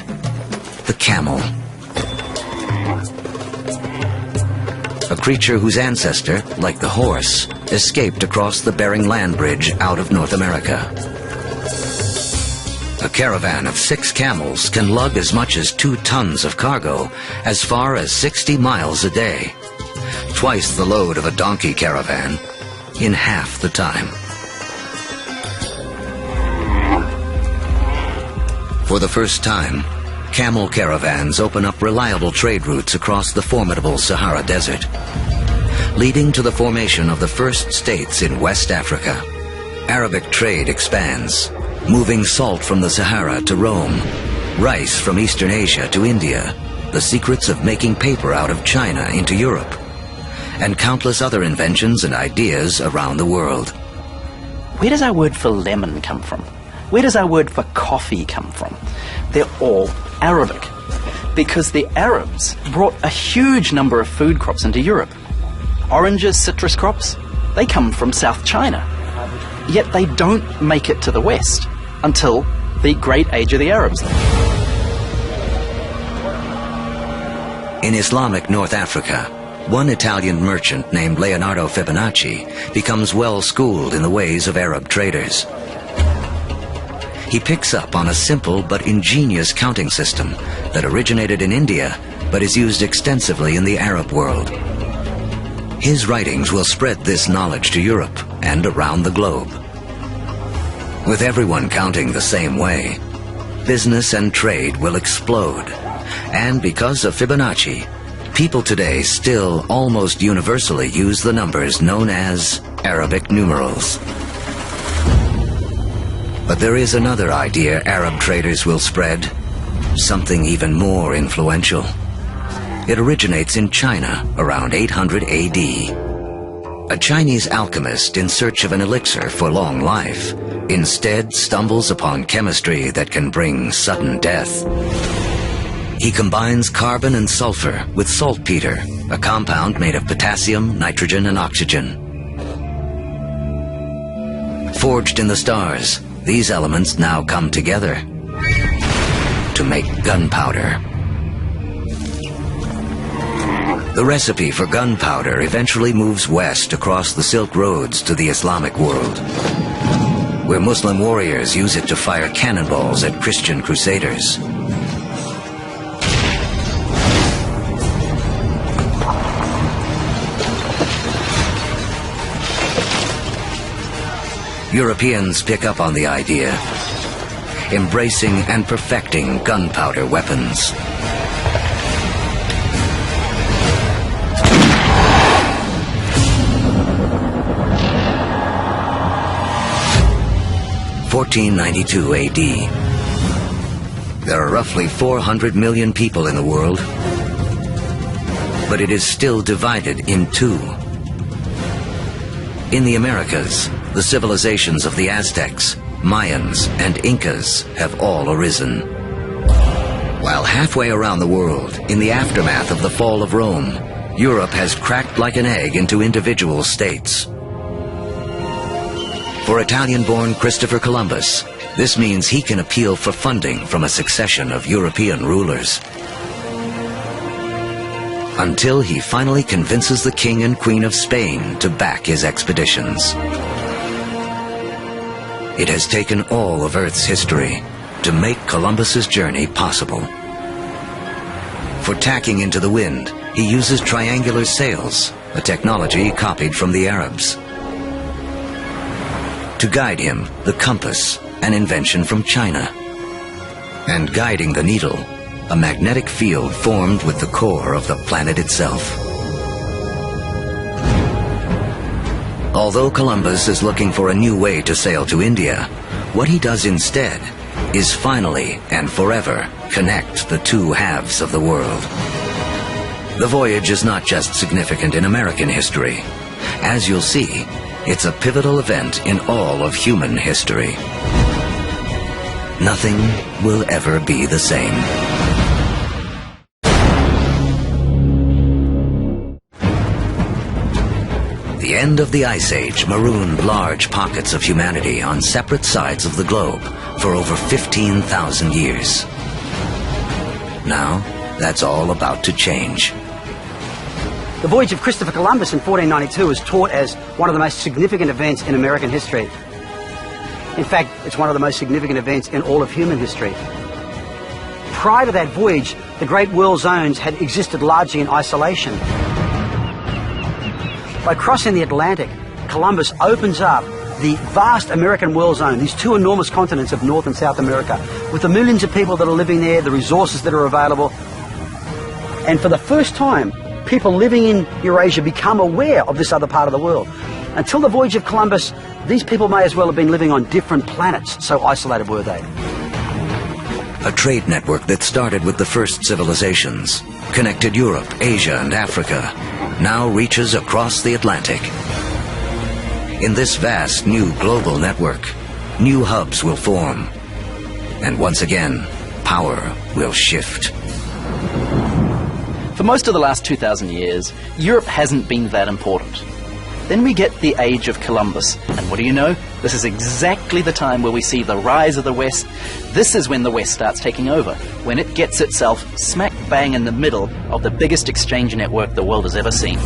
the camel. A creature whose ancestor, like the horse, escaped across the Bering Land Bridge out of North America. A caravan of 6 camels can lug as much as 2 tons of cargo as far as 60 miles a day, twice the load of a donkey caravan in half the time. For the first time, camel caravans open up reliable trade routes across the formidable Sahara Desert, leading to the formation of the first states in West Africa. Arabic trade expands, moving salt from the Sahara to Rome, rice from Eastern Asia to India, the secrets of making paper out of China into Europe, and countless other inventions and ideas around the world. Where does our word for lemon come from? Where does our word for coffee come from? They're all Arabic, because the Arabs brought a huge number of food crops into Europe. Oranges, citrus crops, they come from South China. Yet they don't make it to the West until the Great Age of the Arabs. In Islamic North Africa, one Italian merchant named Leonardo Fibonacci becomes well schooled in the ways of Arab traders. He picks up on a simple but ingenious counting system that originated in India but is used extensively in the Arab world. His writings will spread this knowledge to Europe and around the globe. With everyone counting the same way, business and trade will explode. And because of Fibonacci, people today still almost universally use the numbers known as Arabic numerals. But there is another idea Arab traders will spread, something even more influential. It originates in China around 800 AD. A Chinese alchemist in search of an elixir for long life instead stumbles upon chemistry that can bring sudden death. He combines carbon and sulfur with saltpeter, a compound made of potassium, nitrogen, and oxygen. Forged in the stars, these elements now come together to make gunpowder. The recipe for gunpowder eventually moves west across the Silk Roads to the Islamic world, where Muslim warriors use it to fire cannonballs at Christian crusaders. Europeans pick up on the idea, embracing and perfecting gunpowder weapons. (1492 AD). There are roughly 400 million people in the world, but it is still divided in two. In the Americas, the civilizations of the Aztecs, Mayans, and Incas have all arisen. While halfway around the world, in the aftermath of the fall of Rome, Europe has cracked like an egg into individual states. For Italian-born Christopher Columbus, this means he can appeal for funding from a succession of European rulers. Until he finally convinces the King and Queen of Spain to back his expeditions. It has taken all of Earth's history to make Columbus's journey possible. For tacking into the wind, he uses triangular sails, a technology copied from the Arabs. To guide him, the compass, an invention from China. And guiding the needle, a magnetic field formed with the core of the planet itself. Although Columbus is looking for a new way to sail to India, what he does instead is finally and forever connect the two halves of the world. The voyage is not just significant in American history. As you'll see, it's a pivotal event in all of human history. Nothing will ever be the same. The end of the Ice Age marooned large pockets of humanity on separate sides of the globe for over 15,000 years. Now, that's all about to change. The voyage of Christopher Columbus in 1492 is taught as one of the most significant events in American history. In fact, it's one of the most significant events in all of human history. Prior to that voyage, the great world zones had existed largely in isolation. By crossing the Atlantic, Columbus opens up the vast American world zone, these two enormous continents of North and South America, with the millions of people that are living there, the resources that are available. And for the first time, people living in Eurasia become aware of this other part of the world. Until the voyage of Columbus, these people may as well have been living on different planets, so isolated were they. A trade network that started with the first civilizations, connected Europe, Asia, and Africa, now reaches across the Atlantic. In this vast new global network, new hubs will form. And once again, power will shift. For most of the last 2,000 years, Europe hasn't been that important. Then we get the age of Columbus, and what do you know? This is exactly the time where we see the rise of the West. This is when the West starts taking over, when it gets itself smack bang in the middle of the biggest exchange network the world has ever seen.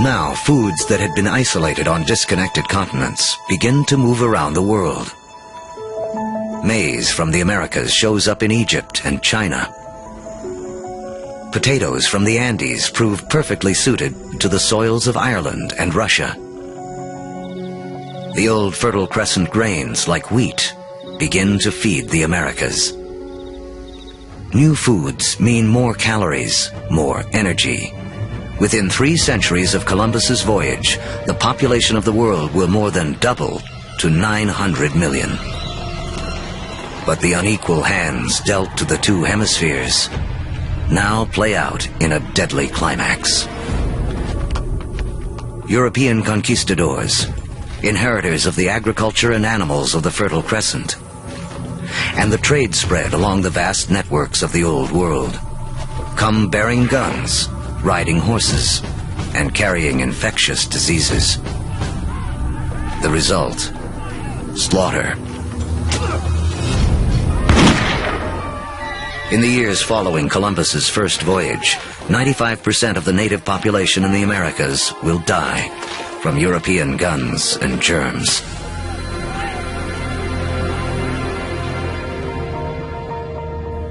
Now, foods that had been isolated on disconnected continents begin to move around the world. Maize from the Americas shows up in Egypt and China. Potatoes from the Andes prove perfectly suited to the soils of Ireland and Russia. The old Fertile Crescent grains, like wheat, begin to feed the Americas. New foods mean more calories, more energy. Within 3 centuries of Columbus's voyage, the population of the world will more than double to 900 million. But the unequal hands dealt to the two hemispheres now play out in a deadly climax. European conquistadors, inheritors of the agriculture and animals of the Fertile Crescent, and the trade spread along the vast networks of the Old World, come bearing guns, riding horses, and carrying infectious diseases. The result, slaughter. In the years following Columbus's first voyage, 95% of the native population in the Americas will die from European guns and germs.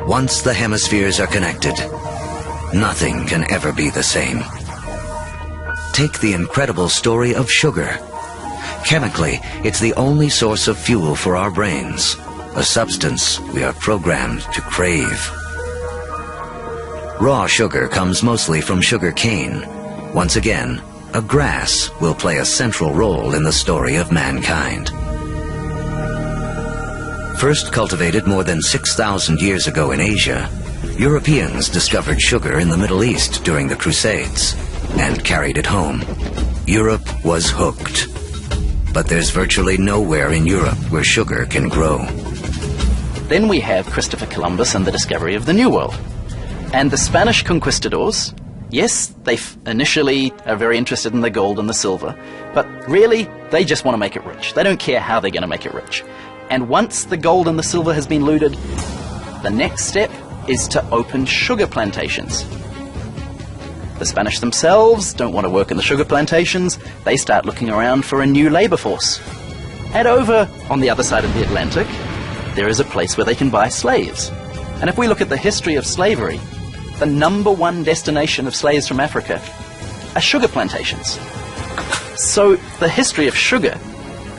Once the hemispheres are connected, nothing can ever be the same. Take the incredible story of sugar. Chemically, it's the only source of fuel for our brains, a substance we are programmed to crave. Raw sugar comes mostly from sugar cane. Once again, a grass will play a central role in the story of mankind. First cultivated more than 6,000 years ago in Asia, Europeans discovered sugar in the Middle East during the Crusades and carried it home. Europe was hooked. But there's virtually nowhere in Europe where sugar can grow. Then we have Christopher Columbus and the discovery of the New World. And the Spanish conquistadors, yes, they initially are very interested in the gold and the silver, but really, they just want to make it rich. They don't care how they're going to make it rich. And once the gold and the silver has been looted, the next step is to open sugar plantations. The Spanish themselves don't want to work in the sugar plantations. They start looking around for a new labor force. And over on the other side of the Atlantic, there is a place where they can buy slaves. And if we look at the history of slavery, the #1 destination of slaves from Africa are sugar plantations. So the history of sugar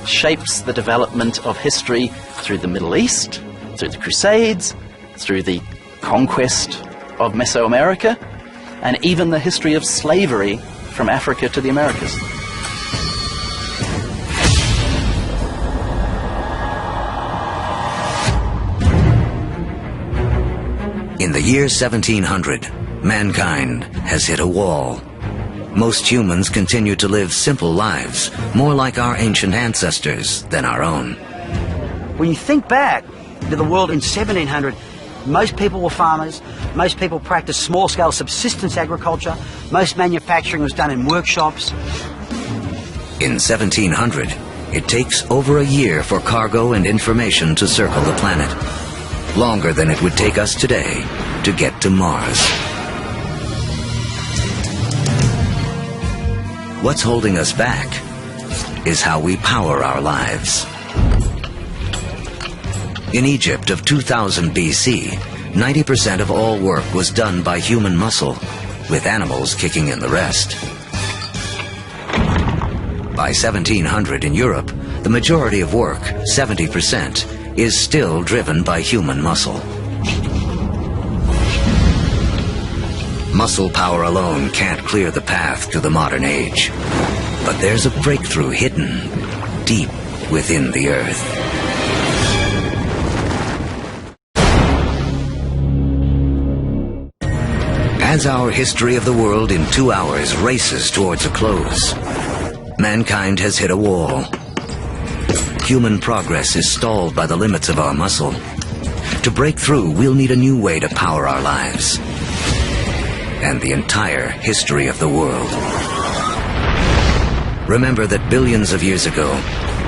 shapes the development of history through the Middle East, through the Crusades, through the conquest of Mesoamerica, and even the history of slavery from Africa to the Americas. In the year 1700, mankind has hit a wall. Most humans continue to live simple lives, more like our ancient ancestors than our own. When you think back to the world in 1700, most people were farmers, most people practiced small-scale subsistence agriculture, most manufacturing was done in workshops. In 1700, it takes over a year for cargo and information to circle the planet. Longer than it would take us today to get to Mars. What's holding us back is how we power our lives. In Egypt of 2000 BC, 90% of all work was done by human muscle, with animals kicking in the rest. By 1700 in Europe, the majority of work, 70%, is still driven by human muscle. Muscle power alone can't clear the path to the modern age. But there's a breakthrough hidden deep within the Earth. As our history of the world in 2 hours races towards a close, mankind has hit a wall. Human progress is stalled by the limits of our muscle. To break through, we'll need a new way to power our lives and the entire history of the world. Remember that billions of years ago,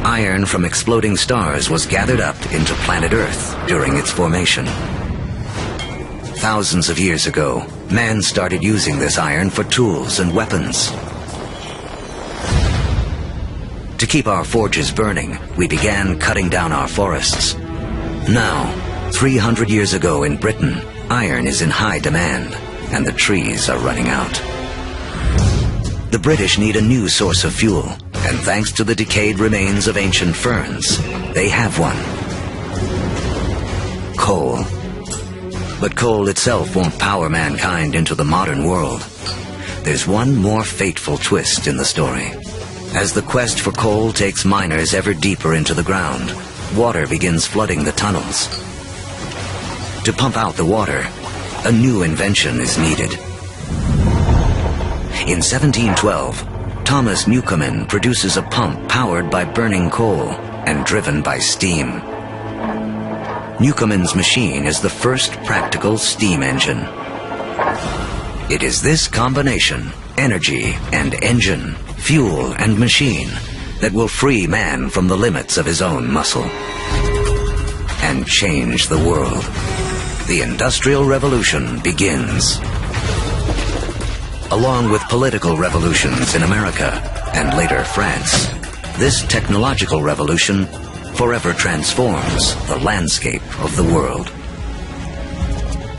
iron from exploding stars was gathered up into planet Earth during its formation. Thousands of years ago, man started using this iron for tools and weapons. To keep our forges burning, we began cutting down our forests. Now, 300 years ago in Britain, iron is in high demand, and the trees are running out. The British need a new source of fuel, and thanks to the decayed remains of ancient ferns, they have one. Coal. But coal itself won't power mankind into the modern world. There's one more fateful twist in the story. As the quest for coal takes miners ever deeper into the ground, water begins flooding the tunnels. To pump out the water, a new invention is needed. In 1712, Thomas Newcomen produces a pump powered by burning coal and driven by steam. Newcomen's machine is the first practical steam engine. It is this combination, energy and engine, fuel and machine, that will free man from the limits of his own muscle and change the world. The Industrial Revolution begins. Along with political revolutions in America and later France, this technological revolution forever transforms the landscape of the world.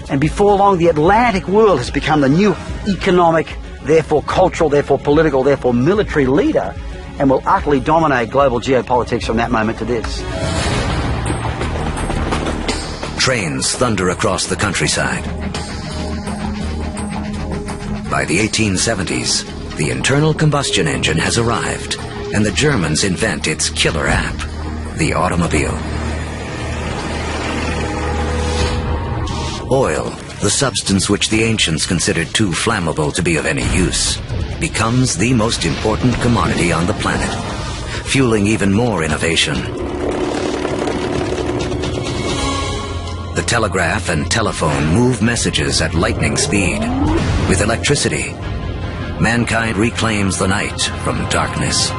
And before long, the Atlantic world has become the new economic, therefore cultural, therefore political, therefore military leader, and will utterly dominate global geopolitics from that moment to this. Trains thunder across the countryside. By the 1870s, the internal combustion engine has arrived, and the Germans invent its killer app, the automobile. Oil, the substance which the ancients considered too flammable to be of any use, becomes the most important commodity on the planet, fueling even more innovation. The telegraph and telephone move messages at lightning speed. With electricity, mankind reclaims the night from darkness.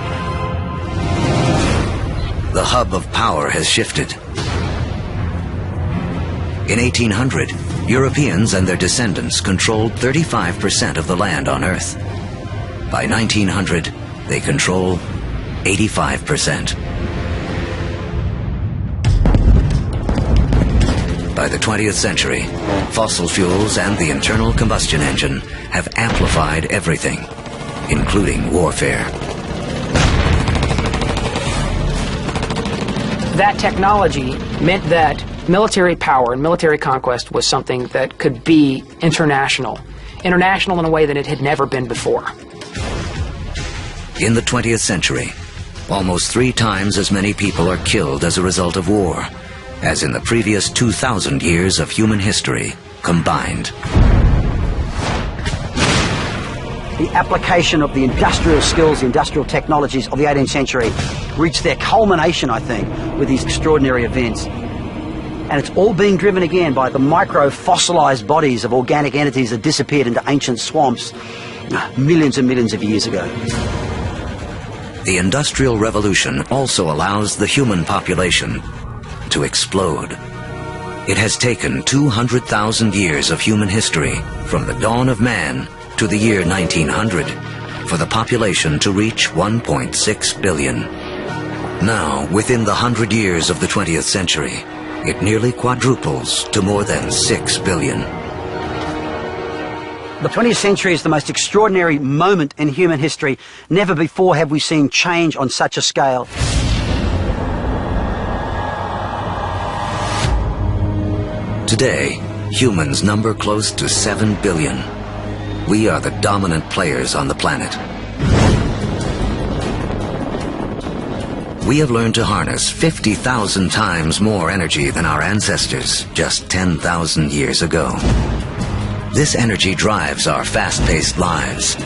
The hub of power has shifted. In 1800, Europeans and their descendants controlled 35% of the land on Earth. By 1900, they control 85%. By the 20th century, fossil fuels and the internal combustion engine have amplified everything, including warfare. That technology meant that military power and military conquest was something that could be international in a way that it had never been before. In the 20th century, almost 3 times as many people are killed as a result of war as in the previous 2,000 years of human history combined. The application of the industrial skills, the industrial technologies of the 18th century reached their culmination, I think, with these extraordinary events. And it's all being driven again by the micro-fossilized bodies of organic entities that disappeared into ancient swamps millions and millions of years ago. The Industrial Revolution also allows the human population to explode. It has taken 200,000 years of human history, from the dawn of man to the year 1900, for the population to reach 1.6 billion. Now, within the 100 years of the 20th century, it nearly quadruples to more than 6 billion. The 20th century is the most extraordinary moment in human history. Never before have we seen change on such a scale. Today, humans number close to 7 billion. We are the dominant players on the planet. We have learned to harness 50,000 times more energy than our ancestors just 10,000 years ago. This energy drives our fast-paced lives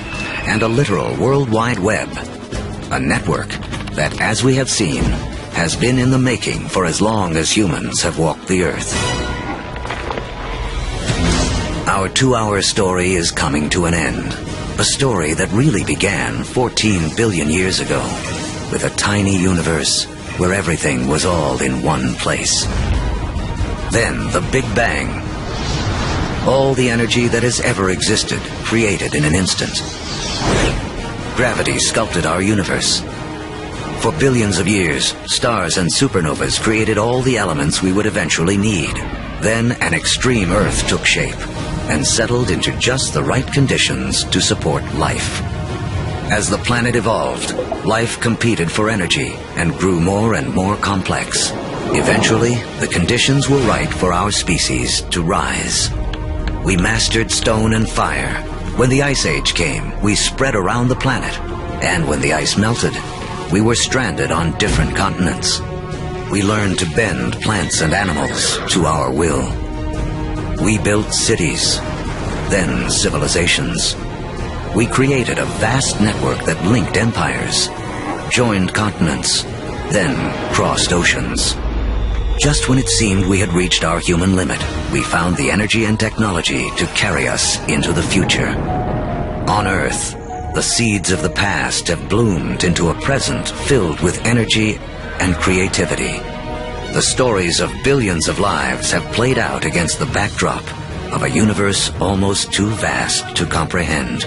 and a literal World Wide Web, a network that, as we have seen, has been in the making for as long as humans have walked the Earth. Our 2-hour story is coming to an end, a story that really began 14 billion years ago, with a tiny universe where everything was all in one place. Then the Big Bang. All the energy that has ever existed, created in an instant. Gravity sculpted our universe. For billions of years, stars and supernovas created all the elements we would eventually need. Then an extreme Earth took shape and settled into just the right conditions to support life. As the planet evolved, life competed for energy and grew more and more complex. Eventually, the conditions were right for our species to rise. We mastered stone and fire. When the Ice Age came, we spread around the planet. And when the ice melted, we were stranded on different continents. We learned to bend plants and animals to our will. We built cities, then civilizations. We created a vast network that linked empires, joined continents, then crossed oceans. Just when it seemed we had reached our human limit, we found the energy and technology to carry us into the future. On Earth, the seeds of the past have bloomed into a present filled with energy and creativity. The stories of billions of lives have played out against the backdrop of a universe almost too vast to comprehend.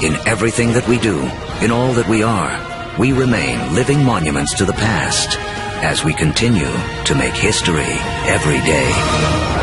In everything that we do, in all that we are, we remain living monuments to the past as we continue to make history every day.